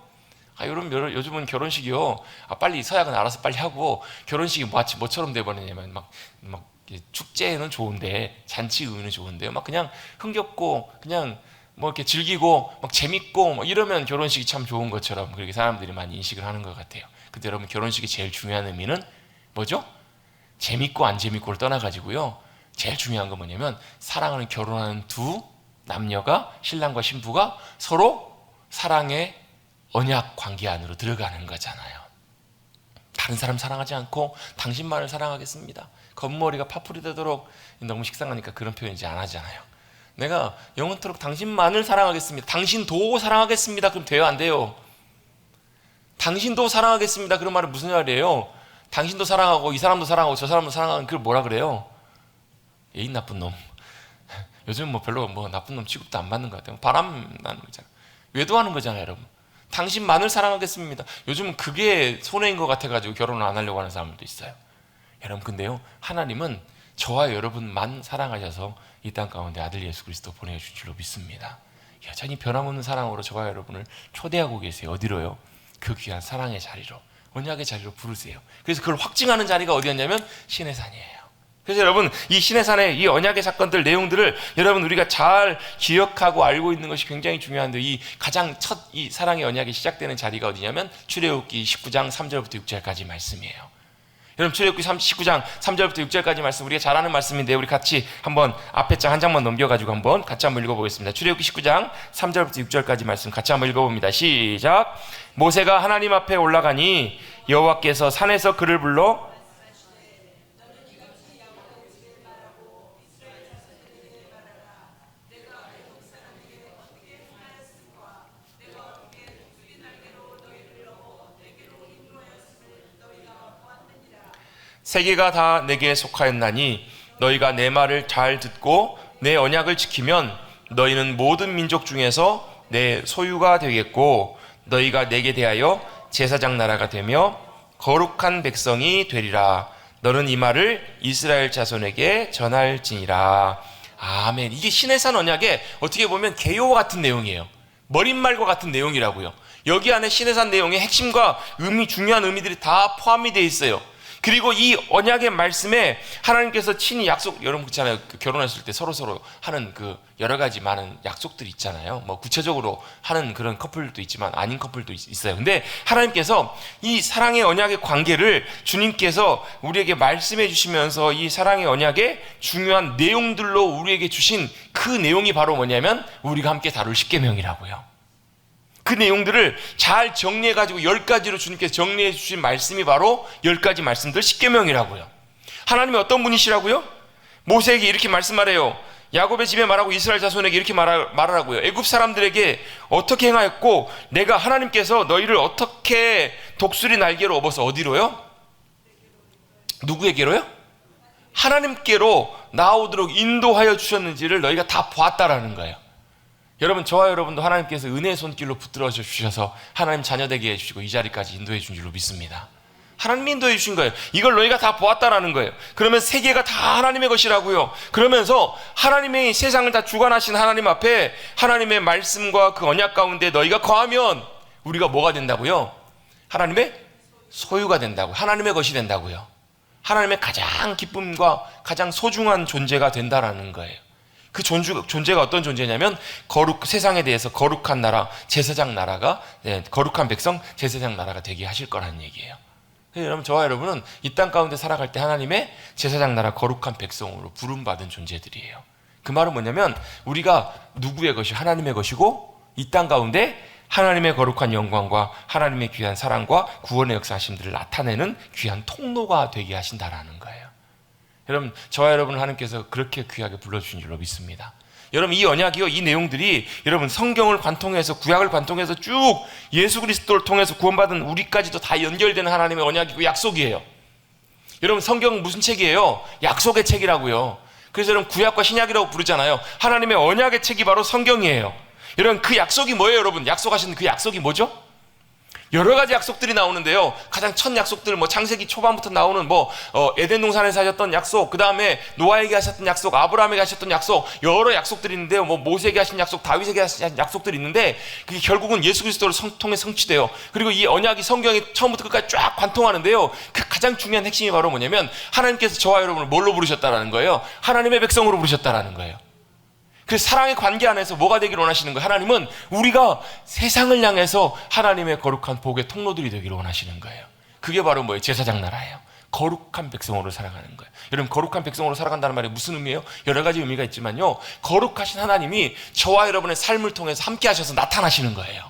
요즘은 결혼식이요. 빨리 서약은 알아서 빨리 하고 결혼식이 마치 뭐처럼 돼버리냐면 막 축제는 좋은데 잔치 의는 좋은데요. 막 그냥 흥겹고 그냥 뭐 이렇게 즐기고 막 재밌고 뭐 이러면 결혼식이 참 좋은 것처럼 그렇게 사람들이 많이 인식을 하는 것 같아요. 근데 여러분 결혼식이 제일 중요한 의미는 뭐죠? 재밌고 안 재밌고를 떠나가지고요. 제일 중요한 건 뭐냐면 사랑하는 결혼하는 두 남녀가 신랑과 신부가 서로 사랑의 언약 관계 안으로 들어가는 거잖아요. 다른 사람 사랑하지 않고 당신만을 사랑하겠습니다. 겉머리가 파풀이 되도록 너무 식상하니까 그런 표현 이제 안 하잖아요. 내가 영원토록 당신만을 사랑하겠습니다. 당신도 사랑하겠습니다. 그럼 돼요? 안 돼요? 당신도 사랑하겠습니다. 그런 말은 무슨 말이에요? 당신도 사랑하고 이 사람도 사랑하고 저 사람도 사랑하는 그걸 뭐라 그래요? 애인 나쁜 놈. 요즘 뭐 별로 뭐 나쁜 놈 취급도 안 받는 것 같아요. 바람 나는 거잖아요. 외도하는 거잖아요, 여러분. 당신만을 사랑하겠습니다. 요즘은 그게 손해인 것 같아가지고 결혼을 안 하려고 하는 사람들도 있어요. 여러분, 근데요, 하나님은 저와 여러분만 사랑하셔서 이 땅 가운데 아들 예수 그리스도 보내주신 줄로 믿습니다. 여전히 변함없는 사랑으로 저와 여러분을 초대하고 계세요. 어디로요? 그 귀한 사랑의 자리로, 언약의 자리로 부르세요. 그래서 그걸 확증하는 자리가 어디였냐면 시내산이에요. 그래서 여러분, 이 시내산의 이 언약의 사건들 내용들을 여러분 우리가 잘 기억하고 알고 있는 것이 굉장히 중요한데, 이 가장 첫 이 사랑의 언약이 시작되는 자리가 어디냐면 출애굽기 19장 3절부터 6절까지 말씀이에요. 여러분, 출애굽기 19장 3절부터 6절까지 말씀 우리가 잘 아는 말씀인데 우리 같이 한번 앞에 장 한 장만 넘겨가지고 같이 한번 읽어보겠습니다. 출애굽기 19장 3절부터 6절까지 말씀 같이 한번 읽어봅니다. 시작. 모세가 하나님 앞에 올라가니 여호와께서 산에서 그를 불러 세계가 다 내게 속하였나니 너희가 내 말을 잘 듣고 내 언약을 지키면 너희는 모든 민족 중에서 내 소유가 되겠고 너희가 내게 대하여 제사장 나라가 되며 거룩한 백성이 되리라. 너는 이 말을 이스라엘 자손에게 전할지니라. 아멘. 이게 시내산 언약의 어떻게 보면 개요와 같은 내용이에요. 머릿말과 같은 내용이라고요. 여기 안에 시내산 내용의 핵심과 중요한 의미들이 다 포함이 되어 있어요. 그리고 이 언약의 말씀에 하나님께서 친히 여러분 그렇잖아요. 결혼했을 때 서로 하는 그 여러 가지 많은 약속들이 있잖아요. 뭐 구체적으로 하는 그런 커플도 있지만 아닌 커플도 있어요. 근데 하나님께서 이 사랑의 언약의 관계를 주님께서 우리에게 말씀해 주시면서 이 사랑의 언약의 중요한 내용들로 우리에게 주신 그 내용이 바로 뭐냐면 우리가 함께 다룰 십계명이라고요. 그 내용들을 잘 정리해가지고 10가지로 주님께서 정리해 주신 말씀이 바로 10가지 말씀들 십계명이라고요. 하나님이 어떤 분이시라고요? 모세에게 이렇게 말씀하래요. 야곱의 집에 말하고 이스라엘 자손에게 이렇게 말하라고요. 애굽 사람들에게 어떻게 행하였고 내가 하나님께서 너희를 어떻게 독수리 날개로 업어서 어디로요? 누구에게로요? 하나님께로 나오도록 인도하여 주셨는지를 너희가 다 보았다라는 거예요. 여러분, 저와 여러분도 하나님께서 은혜의 손길로 붙들어 주셔서 하나님 자녀 되게 해주시고 이 자리까지 인도해 준 줄로 믿습니다. 하나님이 인도해 주신 거예요. 이걸 너희가 다 보았다라는 거예요. 그러면 세계가 다 하나님의 것이라고요. 그러면서 하나님의 세상을 다 주관하신 하나님 앞에 하나님의 말씀과 그 언약 가운데 너희가 거하면 우리가 뭐가 된다고요? 하나님의 소유가 된다고요. 하나님의 것이 된다고요. 하나님의 가장 기쁨과 가장 소중한 존재가 된다라는 거예요. 그 존재가 어떤 존재냐면 세상에 대해서 거룩한 나라, 제사장 나라가, 거룩한 백성, 제사장 나라가 되게 하실 거라는 얘기예요. 여러분, 저와 여러분은 이 땅 가운데 살아갈 때 하나님의 제사장 나라, 거룩한 백성으로 부름받은 존재들이에요. 그 말은 뭐냐면 우리가 누구의 것이 하나님의 것이고 이 땅 가운데 하나님의 거룩한 영광과 하나님의 귀한 사랑과 구원의 역사하심들을 나타내는 귀한 통로가 되게 하신다라는 거예요. 여러분, 저와 여러분을 하나님께서 그렇게 귀하게 불러주신 줄로 믿습니다. 여러분, 이 언약이요, 이 내용들이 여러분 성경을 관통해서 구약을 관통해서 쭉 예수 그리스도를 통해서 구원받은 우리까지도 다 연결되는 하나님의 언약이고 약속이에요. 여러분, 성경은 무슨 책이에요? 약속의 책이라고요. 그래서 여러분 구약과 신약이라고 부르잖아요. 하나님의 언약의 책이 바로 성경이에요. 여러분, 그 약속이 뭐예요? 여러분, 약속하신 그 약속이 뭐죠? 여러 가지 약속들이 나오는데요. 가장 첫 약속들, 창세기 초반부터 나오는 에덴 동산에서 하셨던 약속, 그 다음에 노아에게 하셨던 약속, 아브라함에게 하셨던 약속, 여러 약속들이 있는데요. 모세에게 하신 약속, 다윗에게 하신 약속들이 있는데, 그게 결국은 예수 그리스도를 통해 성취돼요. 그리고 이 언약이 성경이 처음부터 끝까지 쫙 관통하는데요. 그 가장 중요한 핵심이 바로 뭐냐면, 하나님께서 저와 여러분을 뭘로 부르셨다라는 거예요? 하나님의 백성으로 부르셨다라는 거예요. 그 사랑의 관계 안에서 뭐가 되기를 원하시는 거예요? 하나님은 우리가 세상을 향해서 하나님의 거룩한 복의 통로들이 되기를 원하시는 거예요. 그게 바로 뭐예요? 제사장 나라예요. 거룩한 백성으로 살아가는 거예요. 여러분, 거룩한 백성으로 살아간다는 말이 무슨 의미예요? 여러 가지 의미가 있지만요, 거룩하신 하나님이 저와 여러분의 삶을 통해서 함께 하셔서 나타나시는 거예요.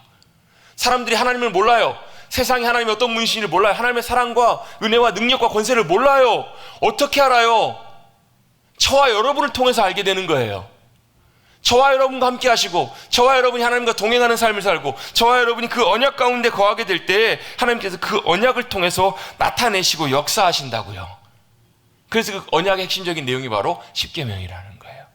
사람들이 하나님을 몰라요. 세상이 하나님이 어떤 분이신지를 몰라요. 하나님의 사랑과 은혜와 능력과 권세를 몰라요. 어떻게 알아요? 저와 여러분을 통해서 알게 되는 거예요. 저와 여러분과 함께 하시고, 저와 여러분이 하나님과 동행하는 삶을 살고, 저와 여러분이 그 언약 가운데 거하게 될 때 하나님께서 그 언약을 통해서 나타내시고 역사하신다고요. 그래서 그 언약의 핵심적인 내용이 바로 십계명이라는 거예요.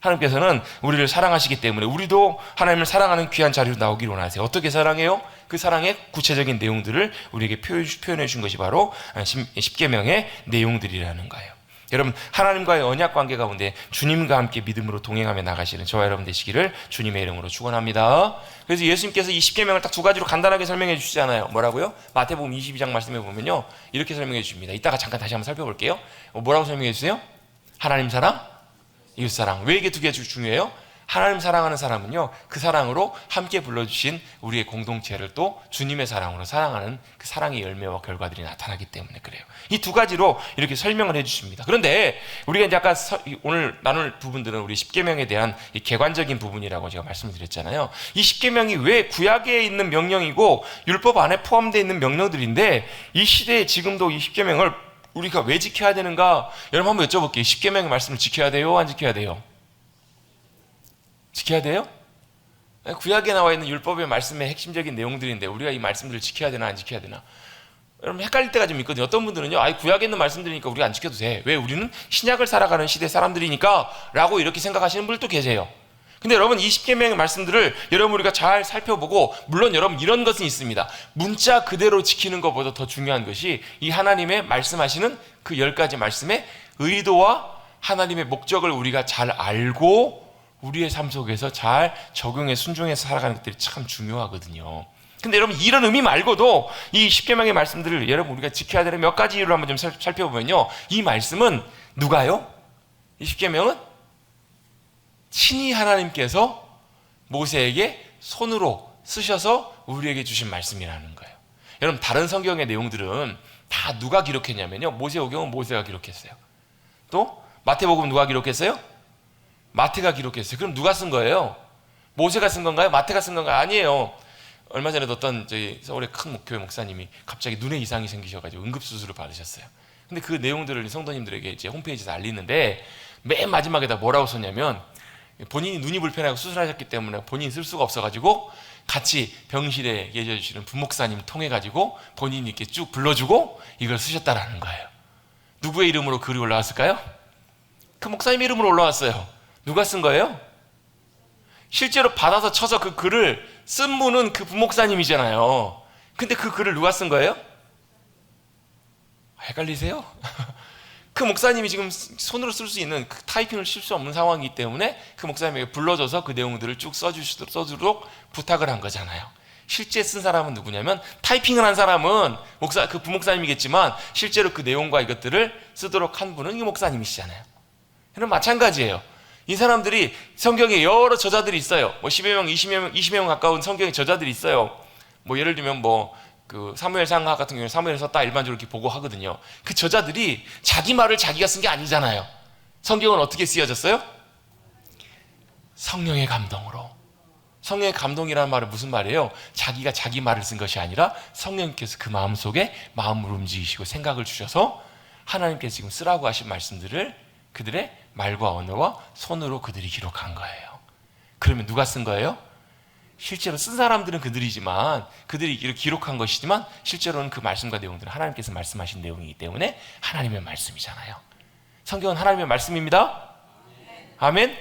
하나님께서는 우리를 사랑하시기 때문에 우리도 하나님을 사랑하는 귀한 자리로 나오기를 원하세요. 어떻게 사랑해요? 그 사랑의 구체적인 내용들을 우리에게 표현해 준 것이 바로 십계명의 내용들이라는 거예요. 여러분, 하나님과의 언약 관계 가운데 주님과 함께 믿음으로 동행하며 나가시는 저와 여러분 되시기를 주님의 이름으로 축원합니다. 그래서 예수님께서 이 십계명을 딱 두 가지로 간단하게 설명해 주시잖아요. 뭐라고요? 마태복음 22장 말씀해 보면요, 이렇게 설명해 주십니다. 이따가 잠깐 다시 한번 살펴볼게요. 뭐라고 설명해 주세요? 하나님 사랑, 이웃 사랑. 왜 이게 두 개가 중요해요? 하나님 사랑하는 사람은요, 그 사랑으로 함께 불러주신 우리의 공동체를 또 주님의 사랑으로 사랑하는 그 사랑의 열매와 결과들이 나타나기 때문에 그래요. 이 두 가지로 이렇게 설명을 해주십니다. 그런데 우리가 이제 아까 오늘 나눌 부분들은 우리 십계명에 대한 이 개관적인 부분이라고 제가 말씀드렸잖아요. 이 십계명이 왜 구약에 있는 명령이고 율법 안에 포함되어 있는 명령들인데, 이 시대에 지금도 이 십계명을 우리가 왜 지켜야 되는가? 여러분 한번 여쭤볼게요. 십계명의 말씀을 지켜야 돼요? 안 지켜야 돼요? 지켜야 돼요? 구약에 나와 있는 율법의 말씀의 핵심적인 내용들인데 우리가 이 말씀들을 지켜야 되나 안 지켜야 되나? 여러분 헷갈릴 때가 좀 있거든요. 어떤 분들은요, 구약에 있는 말씀들이니까 우리가 안 지켜도 돼. 왜? 우리는 신약을 살아가는 시대 사람들이니까 라고 이렇게 생각하시는 분들도 계세요. 근데 여러분, 이 십계명의 말씀들을 여러분 우리가 잘 살펴보고, 물론 여러분 이런 것은 있습니다. 문자 그대로 지키는 것보다 더 중요한 것이 이 하나님의 말씀하시는 그 10가지 말씀의 의도와 하나님의 목적을 우리가 잘 알고 우리의 삶 속에서 잘 적용해 순종해서 살아가는 것들이 참 중요하거든요. 근데 여러분, 이런 의미 말고도 이 십계명의 말씀들을 여러분 우리가 지켜야 되는 몇 가지 이유를 한번 좀 살펴보면요, 이 말씀은 누가요? 이 십계명은 친히 하나님께서 모세에게 손으로 쓰셔서 우리에게 주신 말씀이라는 거예요. 여러분, 다른 성경의 내용들은 다 누가 기록했냐면요, 모세오경은 모세가 기록했어요. 또 마태복음 누가 기록했어요? 마태가 기록했어요. 그럼 누가 쓴 거예요? 모세가 쓴 건가요? 마태가 쓴 건가요? 아니에요. 얼마 전에 어떤 저희 서울의 큰 교회 목사님이 갑자기 눈에 이상이 생기셔가지고 응급수술을 받으셨어요. 근데 그 내용들을 성도님들에게 이제 홈페이지에서 알리는데, 맨 마지막에다 뭐라고 썼냐면, 본인이 눈이 불편하고 수술하셨기 때문에 본인이 쓸 수가 없어가지고 같이 병실에 계셔 주시는 부목사님 통해가지고 본인이 이렇게 쭉 불러주고 이걸 쓰셨다라는 거예요. 누구의 이름으로 글이 올라왔을까요? 그 목사님 이름으로 올라왔어요. 누가 쓴 거예요? 실제로 받아서 쳐서 그 글을 쓴 분은 그 부목사님이잖아요. 근데 그 글을 누가 쓴 거예요? 헷갈리세요? 그 목사님이 지금 손으로 쓸 수 있는 그 타이핑을 쓸 수 없는 상황이기 때문에 그 목사님에게 불러줘서 그 내용들을 쭉 써주도록 부탁을 한 거잖아요. 실제 쓴 사람은 누구냐면, 타이핑을 한 사람은 그 부목사님이겠지만 실제로 그 내용과 이것들을 쓰도록 한 분은 이 목사님이시잖아요. 그럼 마찬가지예요. 이 사람들이 성경에 여러 저자들이 있어요. 10여 명, 20여 명 가까운 성경의 저자들이 있어요. 예를 들면 그 사무엘상 같은 경우는 사무엘 썼다 일반적으로 이렇게 보고 하거든요. 그 저자들이 자기 말을 자기가 쓴 게 아니잖아요. 성경은 어떻게 쓰여졌어요? 성령의 감동으로. 성령의 감동이라는 말은 무슨 말이에요? 자기가 자기 말을 쓴 것이 아니라 성령님께서 그 마음속에 마음을 움직이시고 생각을 주셔서 하나님께서 지금 쓰라고 하신 말씀들을 그들의 말과 언어와 손으로 그들이 기록한 거예요. 그러면 누가 쓴 거예요? 실제로 쓴 사람들은 그들이지만, 그들이 이렇게 기록한 것이지만 실제로는 그 말씀과 내용들은 하나님께서 말씀하신 내용이기 때문에 하나님의 말씀이잖아요. 성경은 하나님의 말씀입니다. 아멘?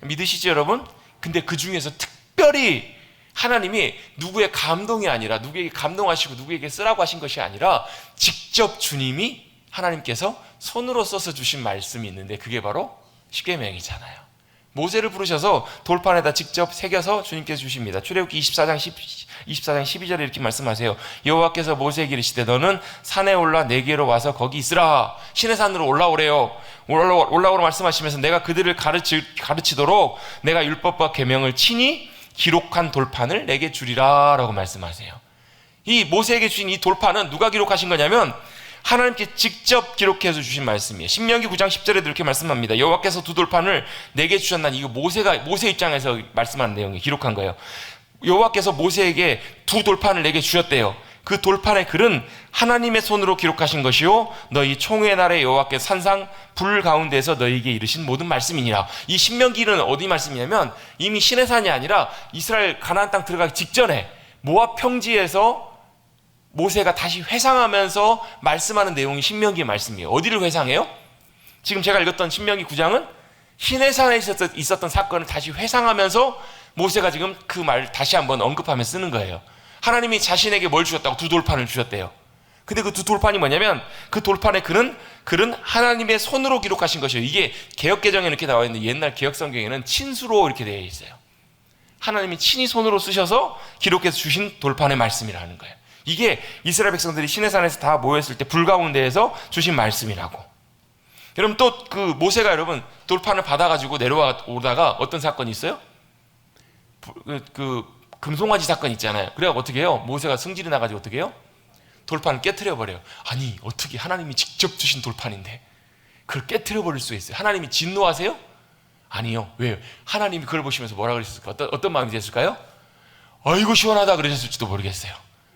믿으시죠 여러분? 근데 그 중에서 특별히 하나님이 누구의 감동이 아니라 누구에게 감동하시고 누구에게 쓰라고 하신 것이 아니라 직접 주님이 하나님께서 손으로 써서 주신 말씀이 있는데 그게 바로 십계명이잖아요. 모세를 부르셔서 돌판에다 직접 새겨서 주님께서 주십니다. 출애굽기 24장 12절에 이렇게 말씀하세요. 여호와께서 모세에게 이르시되 너는 산에 올라 내게로 와서 거기 있으라. 시내산으로 올라오래요. 올라오라 말씀하시면서 내가 그들을 가르치도록 내가 율법과 계명을 친히 기록한 돌판을 내게 주리라 라고 말씀하세요. 이 모세에게 주신 이 돌판은 누가 기록하신 거냐면 하나님께 직접 기록해서 주신 말씀이에요. 신명기 9장 10절에도 이렇게 말씀합니다. 여호와께서 두 돌판을 내게 주셨나니 이거 모세 입장에서 말씀하는 내용이 기록한 거예요. 여호와께서 모세에게 두 돌판을 내게 주셨대요. 그 돌판의 글은 하나님의 손으로 기록하신 것이요 너희 총회 날에 여호와께서 산상 불 가운데서 너희에게 이르신 모든 말씀이니라. 이 신명기는 어디 말씀이냐면 이미 시내산이 아니라 이스라엘 가나안 땅 들어가기 직전에 모압 평지에서 모세가 다시 회상하면서 말씀하는 내용이 신명기의 말씀이에요. 어디를 회상해요? 지금 제가 읽었던 신명기 9장은 시내산에 있었던 사건을 다시 회상하면서 모세가 지금 그 말을 다시 한번 언급하며 쓰는 거예요. 하나님이 자신에게 뭘 주셨다고 두 돌판을 주셨대요. 근데 그 두 돌판이 뭐냐면 그 돌판의 글은 하나님의 손으로 기록하신 것이에요. 이게 개역개정에 이렇게 나와 있는데 옛날 개역성경에는 친수로 이렇게 되어 있어요. 하나님이 친히 손으로 쓰셔서 기록해서 주신 돌판의 말씀이라는 거예요. 이게 이스라엘 백성들이 시내산에서 다 모였을 때 불 가운데에서 주신 말씀이라고. 여러분 또 그 모세가 여러분 돌판을 받아가지고 내려오다가 어떤 사건이 있어요? 그 금송아지 사건 있잖아요. 그래서 어떻게 해요? 모세가 승질이 나가지고 어떻게 해요? 돌판을 깨트려 버려요. 아니 어떻게 하나님이 직접 주신 돌판인데 그걸 깨트려 버릴 수 있어요? 하나님이 진노하세요? 아니요. 왜요? 하나님이 그걸 보시면서 뭐라 그랬을까? 어떤 마음이 됐을까요? 아이고 시원하다 그러셨을지도 모르겠어요.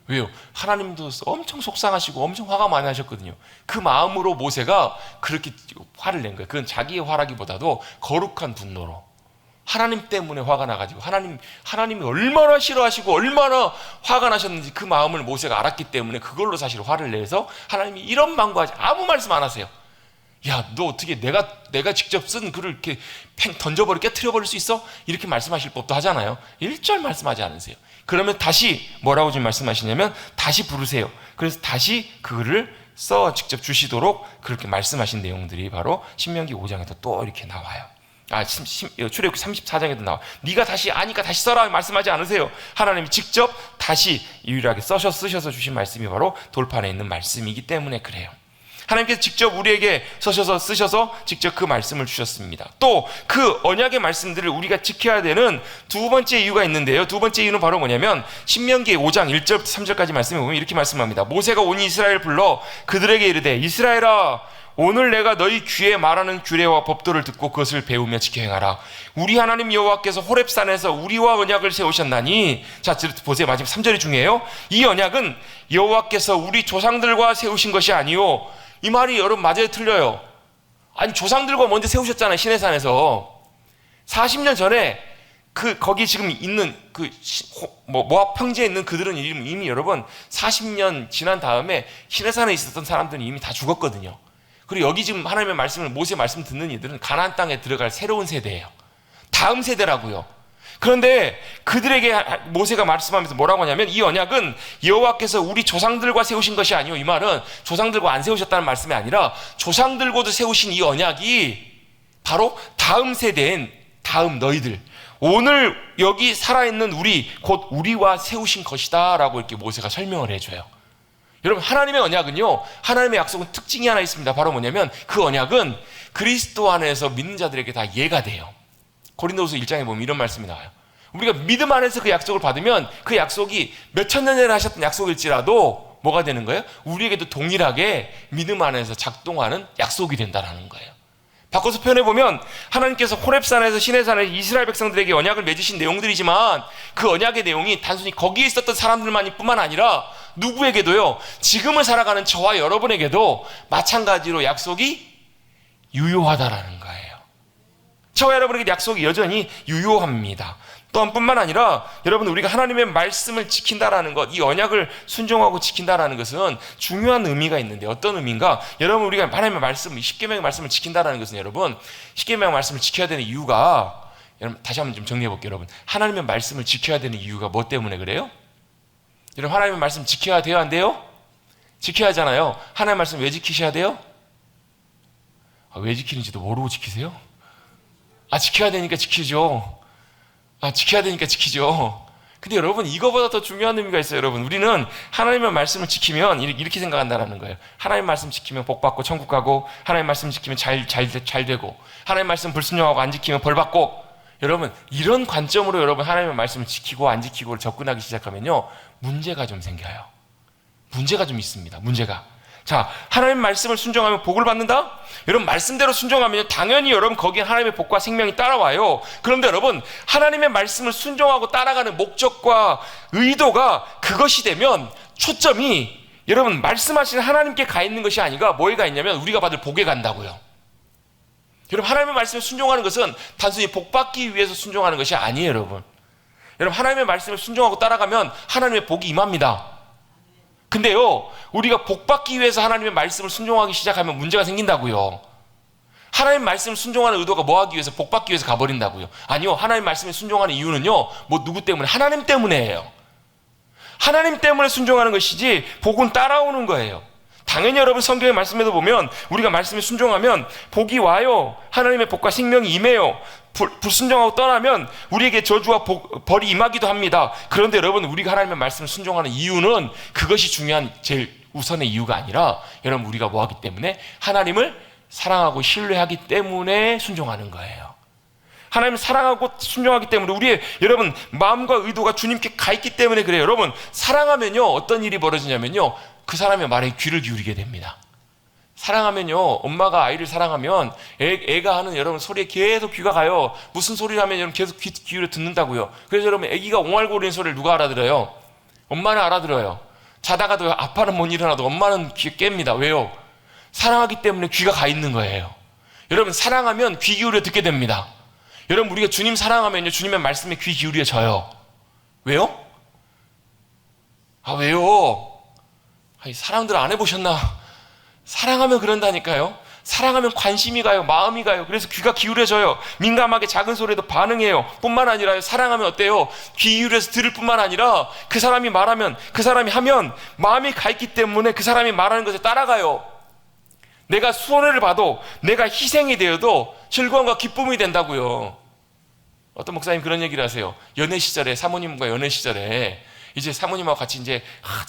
왜요? 하나님도 엄청 속상하시고 엄청 화가 많이 하셨거든요. 그 마음으로 모세가 그렇게 화를 낸 거예요. 그건 자기의 화라기보다도 거룩한 분노로 하나님 때문에 화가 나가지고 하나님이 얼마나 싫어하시고 얼마나 화가 나셨는지 그 마음을 모세가 알았기 때문에 그걸로 사실 화를 내서 하나님이 이런 망구하지 아무 말씀 안 하세요. 야, 너 어떻게 내가 직접 쓴 글을 이렇게 팽 던져버려 깨트려버릴 수 있어? 이렇게 말씀하실 법도 하잖아요. 1절 말씀하지 않으세요. 그러면 다시 뭐라고 지금 말씀하시냐면 다시 부르세요. 그래서 다시 그 글을 써 직접 주시도록 그렇게 말씀하신 내용들이 바로 신명기 5장에도 또 이렇게 나와요. 출애굽기 34장에도 나와. 네가 다시 아니까 다시 써라 말씀하지 않으세요. 하나님이 직접 다시 유일하게 쓰셔서 주신 말씀이 바로 돌판에 있는 말씀이기 때문에 그래요. 하나님께서 직접 우리에게 쓰셔서 직접 그 말씀을 주셨습니다. 또 그 언약의 말씀들을 우리가 지켜야 되는 두 번째 이유가 있는데요. 두 번째 이유는 바로 뭐냐면 신명기 5장 1절부터 3절까지 말씀에 보면 이렇게 말씀합니다. 모세가 온 이스라엘을 불러 그들에게 이르되 이스라엘아 오늘 내가 너희 귀에 말하는 규례와 법도를 듣고 그것을 배우며 지켜 행하라. 우리 하나님 여호와께서 호렙산에서 우리와 언약을 세우셨나니. 자 보세요. 마지막 3절이 중요해요. 이 언약은 여호와께서 우리 조상들과 세우신 것이 아니요. 이 말이 여러분 맞아요 틀려요? 아니 조상들과 먼저 세우셨잖아요. 시내산에서 40년 전에 거기 지금 있는 모압 평지에 있는 그들은 이미 여러분 40년 지난 다음에 시내산에 있었던 사람들은 이미 다 죽었거든요. 그리고 여기 지금 하나님의 말씀을 모세 말씀 듣는 이들은 가나안 땅에 들어갈 새로운 세대예요. 다음 세대라고요. 그런데 그들에게 모세가 말씀하면서 뭐라고 하냐면 이 언약은 여호와께서 우리 조상들과 세우신 것이 아니요. 이 말은 조상들과 안 세우셨다는 말씀이 아니라 조상들과도 세우신 이 언약이 바로 다음 세대인 다음 너희들 오늘 여기 살아있는 우리 곧 우리와 세우신 것이다 라고 이렇게 모세가 설명을 해줘요. 여러분 하나님의 언약은요 하나님의 약속은 특징이 하나 있습니다. 바로 뭐냐면 그 언약은 그리스도 안에서 믿는 자들에게 다 이해가 돼요. 고린도후서 1장에 보면 이런 말씀이 나와요. 우리가 믿음 안에서 그 약속을 받으면 그 약속이 몇천 년 전에 하셨던 약속일지라도 뭐가 되는 거예요? 우리에게도 동일하게 믿음 안에서 작동하는 약속이 된다는 거예요. 바꿔서 표현해보면 하나님께서 호렙산에서 시내산에서 이스라엘 백성들에게 언약을 맺으신 내용들이지만 그 언약의 내용이 단순히 거기에 있었던 사람들만이 뿐만 아니라 누구에게도요 지금을 살아가는 저와 여러분에게도 마찬가지로 약속이 유효하다라는 거예요. 저와 여러분에게 약속이 여전히 유효합니다. 또한 뿐만 아니라 여러분 우리가 하나님의 말씀을 지킨다라는 것, 이 언약을 순종하고 지킨다라는 것은 중요한 의미가 있는데 어떤 의미인가? 여러분 우리가 하나님의 말씀, 십계명의 말씀을 지킨다라는 것은 여러분 십계명의 말씀을 지켜야 되는 이유가 여러분 다시 한번 좀 정리해 볼게요. 여러분 하나님의 말씀을 지켜야 되는 이유가 뭐 때문에 그래요? 여러분 하나님의 말씀 지켜야 돼요? 안 돼요? 지켜야 하잖아요. 하나님의 말씀 왜 지키셔야 돼요? 왜 지키는지도 모르고 지키세요? 지켜야 되니까 지키죠. 지켜야 되니까 지키죠. 근데 여러분 이거보다 더 중요한 의미가 있어요. 여러분 우리는 하나님의 말씀을 지키면 이렇게 생각한다는 거예요. 하나님의 말씀 지키면 복 받고 천국 가고, 하나님의 말씀 지키면 잘 되고, 하나님의 말씀 불순종하고 안 지키면 벌 받고. 여러분 이런 관점으로 여러분 하나님의 말씀을 지키고 안 지키고를 접근하기 시작하면요 문제가 좀 생겨요. 문제가 좀 있습니다. 문제가. 자, 하나님의 말씀을 순종하면 복을 받는다? 여러분 말씀대로 순종하면 당연히 여러분 거기에 하나님의 복과 생명이 따라와요. 그런데 여러분 하나님의 말씀을 순종하고 따라가는 목적과 의도가 그것이 되면 초점이 여러분 말씀하시는 하나님께 가 있는 것이 아니라 뭐에 가 있냐면 우리가 받을 복에 간다고요. 여러분 하나님의 말씀을 순종하는 것은 단순히 복 받기 위해서 순종하는 것이 아니에요. 여러분 하나님의 말씀을 순종하고 따라가면 하나님의 복이 임합니다. 근데요 우리가 복 받기 위해서 하나님의 말씀을 순종하기 시작하면 문제가 생긴다고요. 하나님의 말씀을 순종하는 의도가 뭐 하기 위해서? 복 받기 위해서 가버린다고요. 아니요, 하나님의 말씀에 순종하는 이유는요 뭐 누구 때문에? 하나님 때문에예요. 하나님 때문에 순종하는 것이지 복은 따라오는 거예요. 당연히 여러분 성경의 말씀에도 보면 우리가 말씀에 순종하면 복이 와요. 하나님의 복과 생명이 임해요. 불순종하고 떠나면 우리에게 저주와 벌이 임하기도 합니다. 그런데 여러분 우리가 하나님의 말씀을 순종하는 이유는 그것이 중요한 제일 우선의 이유가 아니라 여러분 우리가 뭐 하기 때문에? 하나님을 사랑하고 신뢰하기 때문에 순종하는 거예요. 하나님을 사랑하고 순종하기 때문에 우리의 여러분 마음과 의도가 주님께 가 있기 때문에 그래요. 여러분 사랑하면요 어떤 일이 벌어지냐면요 그 사람의 말에 귀를 기울이게 됩니다. 사랑하면요 엄마가 아이를 사랑하면 애가 하는 여러분 소리에 계속 귀가 가요. 무슨 소리를 하면 여러분 계속 귀 기울여 듣는다고요. 그래서 여러분 애기가 옹알거리는 소리를 누가 알아들어요? 엄마는 알아들어요. 자다가도 아빠는 못 일어나도 엄마는 귀 깹니다. 왜요? 사랑하기 때문에 귀가 가 있는 거예요. 여러분 사랑하면 귀 기울여 듣게 됩니다. 여러분 우리가 주님 사랑하면요 주님의 말씀에 귀 기울여져요. 왜요? 왜요? 사랑들 안 해보셨나? 사랑하면 그런다니까요. 사랑하면 관심이 가요. 마음이 가요. 그래서 귀가 기울여져요. 민감하게 작은 소리에도 반응해요. 뿐만 아니라 사랑하면 어때요? 귀 기울여서 들을 뿐만 아니라 그 사람이 말하면, 그 사람이 하면 마음이 가 있기 때문에 그 사람이 말하는 것에 따라가요. 내가 손해를 봐도, 내가 희생이 되어도 즐거움과 기쁨이 된다고요. 어떤 목사님 그런 얘기를 하세요. 연애 시절에, 사모님과 연애 시절에 이제 사모님하고 같이 이제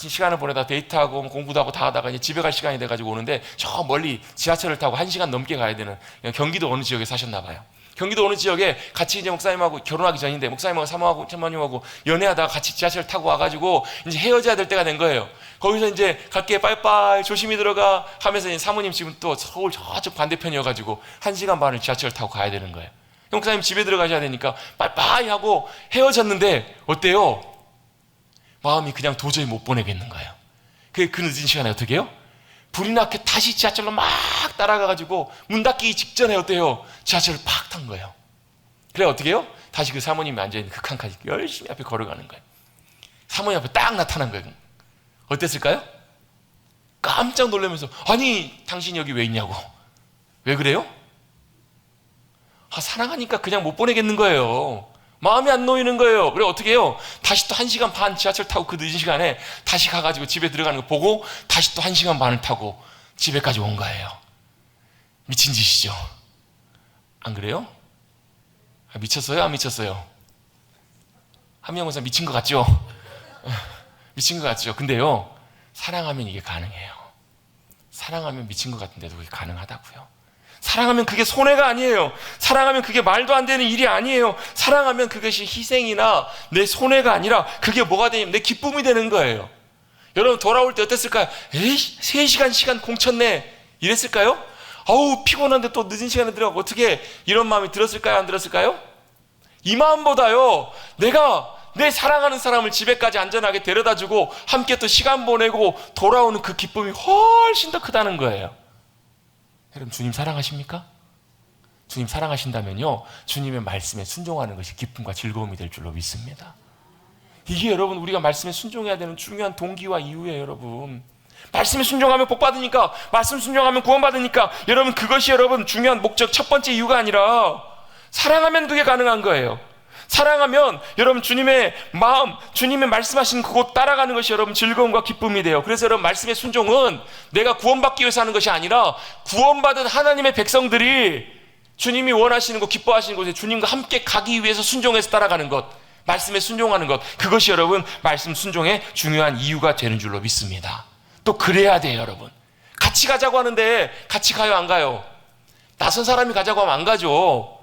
시간을 보내다 데이트하고 공부도 하고 다 하다가 이제 집에 갈 시간이 돼가지고 오는데 저 멀리 지하철을 타고 1시간 넘게 가야 되는 경기도 어느 지역에 사셨나 봐요. 경기도 어느 지역에 같이 이제 목사님하고 결혼하기 전인데 목사님하고 사모님하고 연애하다가 같이 지하철 타고 와가지고 이제 헤어져야 될 때가 된 거예요. 거기서 이제 갈게 빠이빠이 조심히 들어가 하면서 이제 사모님 집은 또 서울 저쪽 반대편이어가지고 1시간 반을 지하철 타고 가야 되는 거예요. 목사님 집에 들어가셔야 되니까 빠이빠이 하고 헤어졌는데 어때요? 마음이 그냥 도저히 못 보내겠는 거예요. 그 늦은 시간에 어떻게 해요? 불이 나게 다시 지하철로 막 따라가가지고 문 닫기 직전에 어때요? 지하철을 팍 탄 거예요. 그래 어떻게 해요? 다시 그 사모님이 앉아있는 그 칸까지 열심히 앞에 걸어가는 거예요. 사모님 앞에 딱 나타난 거예요. 어땠을까요? 깜짝 놀라면서 아니 당신이 여기 왜 있냐고. 왜 그래요? 사랑하니까 그냥 못 보내겠는 거예요. 마음이 안 놓이는 거예요. 그래 어떻게 해요? 다시 또 1시간 반 지하철 타고 그 늦은 시간에 다시 가가지고 집에 들어가는 거 보고 다시 또 1시간 반을 타고 집에까지 온 거예요. 미친 짓이죠. 안 그래요? 미쳤어요? 안 미쳤어요? 한명원사 미친 것 같죠? 미친 것 같죠? 근데요 사랑하면 이게 가능해요. 사랑하면 미친 것 같은데도 그게 가능하다고요. 사랑하면 그게 손해가 아니에요. 사랑하면 그게 말도 안 되는 일이 아니에요. 사랑하면 그것이 희생이나 내 손해가 아니라 그게 뭐가 되냐면 내 기쁨이 되는 거예요. 여러분 돌아올 때 어땠을까요? 3시간 시간 공쳤네 이랬을까요? 아우 피곤한데 또 늦은 시간에 들어가고 어떻게 이런 마음이 들었을까요? 안 들었을까요? 이 마음보다요 내가 내 사랑하는 사람을 집에까지 안전하게 데려다주고 함께 또 시간 보내고 돌아오는 그 기쁨이 훨씬 더 크다는 거예요. 여러분 주님 사랑하십니까? 주님 사랑하신다면요 주님의 말씀에 순종하는 것이 기쁨과 즐거움이 될 줄로 믿습니다. 이게 여러분 우리가 말씀에 순종해야 되는 중요한 동기와 이유예요. 여러분 말씀에 순종하면 복 받으니까, 말씀 순종하면 구원 받으니까, 여러분 그것이 여러분 중요한 목적 첫 번째 이유가 아니라 사랑하면 그게 가능한 거예요. 사랑하면 여러분 주님의 마음, 주님의 말씀하신 그곳 따라가는 것이 여러분 즐거움과 기쁨이 돼요. 그래서 여러분 말씀의 순종은 내가 구원받기 위해서 하는 것이 아니라 구원받은 하나님의 백성들이 주님이 원하시는 곳, 기뻐하시는 곳에 주님과 함께 가기 위해서 순종해서 따라가는 것, 말씀에 순종하는 것, 그것이 여러분 말씀 순종의 중요한 이유가 되는 줄로 믿습니다. 또 그래야 돼요. 여러분 같이 가자고 하는데 같이 가요, 안 가요? 낯선 사람이 가자고 하면 안 가죠.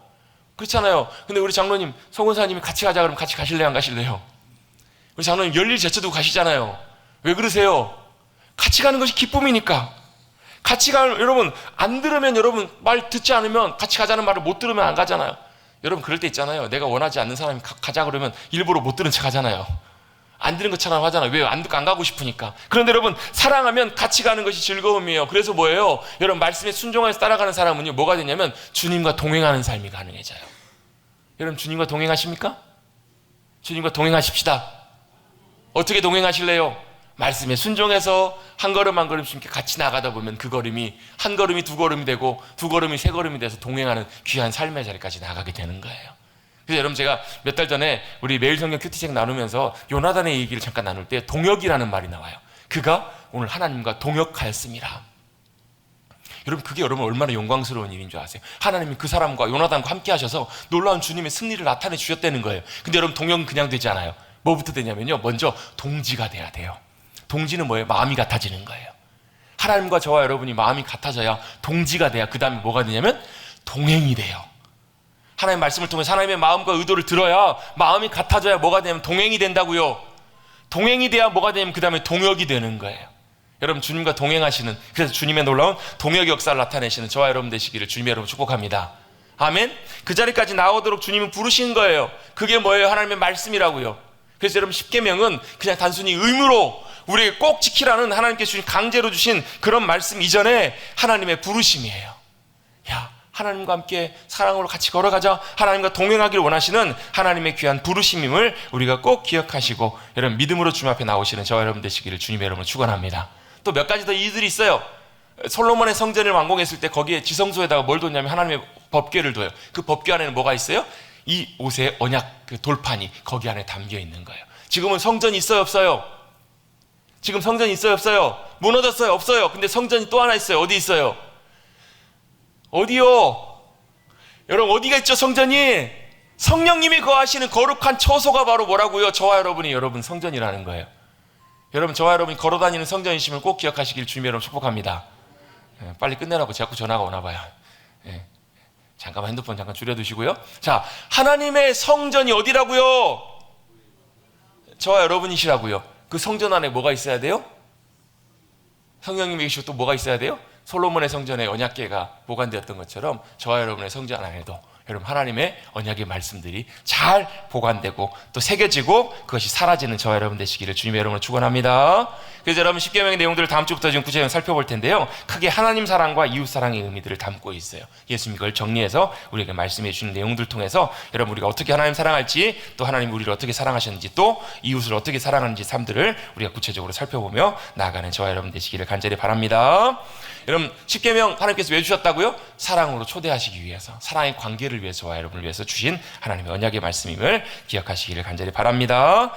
그렇잖아요. 근데 우리 장로님, 성원사님이 같이 가자 그러면 같이 가실래요, 안 가실래요? 우리 장로님 열일 제쳐두고 가시잖아요. 왜 그러세요? 같이 가는 것이 기쁨이니까. 같이 가는, 여러분 안 들으면, 여러분 말 듣지 않으면, 같이 가자는 말을 못 들으면 안 가잖아요. 여러분 그럴 때 있잖아요. 내가 원하지 않는 사람이 가자 그러면 일부러 못 들은 척 하잖아요. 안 들은 것처럼 하잖아요. 왜? 안 가고 싶으니까. 그런데 여러분 사랑하면 같이 가는 것이 즐거움이에요. 그래서 뭐예요? 여러분 말씀에 순종해서 따라가는 사람은요, 뭐가 되냐면 주님과 동행하는 삶이 가능해져요. 여러분 주님과 동행하십니까? 주님과 동행하십시다. 어떻게 동행하실래요? 말씀에 순종해서 한 걸음 한 걸음씩 같이 나가다 보면 그 걸음이 한 걸음이 두 걸음이 되고 두 걸음이 세 걸음이 돼서 동행하는 귀한 삶의 자리까지 나가게 되는 거예요. 그래서 여러분 제가 몇 달 전에 우리 매일 성경 큐티책 나누면서 요나단의 얘기를 잠깐 나눌 때 동역이라는 말이 나와요. 그가 오늘 하나님과 동역하였습니다. 여러분 그게 여러분 얼마나 영광스러운 일인 줄 아세요? 하나님이 그 사람과 요나단과 함께 하셔서 놀라운 주님의 승리를 나타내 주셨다는 거예요. 근데 여러분 동역은 그냥 되지 않아요. 뭐부터 되냐면요, 먼저 동지가 돼야 돼요. 동지는 뭐예요? 마음이 같아지는 거예요. 하나님과 저와 여러분이 마음이 같아져야 동지가 돼야 그 다음에 뭐가 되냐면 동행이 돼요. 하나님의 말씀을 통해서 하나님의 마음과 의도를 들어야 마음이 같아져야 뭐가 되냐면 동행이 된다고요. 동행이 돼야 뭐가 되냐면 그 다음에 동역이 되는 거예요. 여러분 주님과 동행하시는, 그래서 주님의 놀라운 동역 역사를 나타내시는 저와 여러분 되시기를 주님의 여러분 축복합니다. 아멘. 그 자리까지 나오도록 주님은 부르신 거예요. 그게 뭐예요? 하나님의 말씀이라고요. 그래서 여러분 십계명은 그냥 단순히 의무로 우리에게 꼭 지키라는 하나님께서 주신, 강제로 주신 그런 말씀 이전에 하나님의 부르심이에요. 야, 하나님과 함께 사랑으로 같이 걸어가자, 하나님과 동행하기를 원하시는 하나님의 귀한 부르심임을 우리가 꼭 기억하시고 여러분 믿음으로 주님 앞에 나오시는 저와 여러분 되시기를 주님의 여러분을 축원합니다. 또 몇 가지 더 이유들이 있어요. 솔로몬의 성전을 완공했을 때 거기에 지성소에다가 뭘 뒀냐면 하나님의 법궤를 둬요. 그 법궤 안에는 뭐가 있어요? 이 옷의 언약 그 돌판이 거기 안에 담겨 있는 거예요. 지금은 성전이 있어요, 없어요? 지금 성전이 있어요, 없어요? 무너졌어요, 없어요? 근데 성전이 또 하나 있어요. 어디 있어요? 어디요? 여러분 어디가 있죠? 성전이 성령님이 거하시는 거룩한 처소가 바로 뭐라고요? 저와 여러분이 여러분 성전이라는 거예요. 여러분 저와 여러분이 걸어다니는 성전이심을 꼭 기억하시길 주님의 여러분 축복합니다. 빨리 끝내라고 자꾸 전화가 오나 봐요. 잠깐만 핸드폰 잠깐 줄여두시고요. 자, 하나님의 성전이 어디라고요? 저와 여러분이시라고요. 그 성전 안에 뭐가 있어야 돼요? 성령님이 계시고 또 뭐가 있어야 돼요? 솔로몬의 성전에 언약궤가 보관되었던 것처럼 저와 여러분의 성전 안에도 여러분 하나님의 언약의 말씀들이 잘 보관되고 또 새겨지고 그것이 사라지는 저와 여러분 되시기를 주님의 여러분을 축원합니다. 그래서 여러분 십계명의 내용들을 다음 주부터 지금 구체적으로 살펴볼 텐데요, 크게 하나님 사랑과 이웃 사랑의 의미들을 담고 있어요. 예수님이 그걸 정리해서 우리에게 말씀해 주시는 내용들 통해서 여러분 우리가 어떻게 하나님 사랑할지, 또 하나님 우리를 어떻게 사랑하셨는지, 또 이웃을 어떻게 사랑하는지 삶들을 우리가 구체적으로 살펴보며 나아가는 저와 여러분 되시기를 간절히 바랍니다. 여러분 십계명 하나님께서 왜 주셨다고요? 사랑으로 초대하시기 위해서, 사랑의 관계를 위해서 저와 여러분을 위해서 주신 하나님의 언약의 말씀임을 기억하시기를 간절히 바랍니다.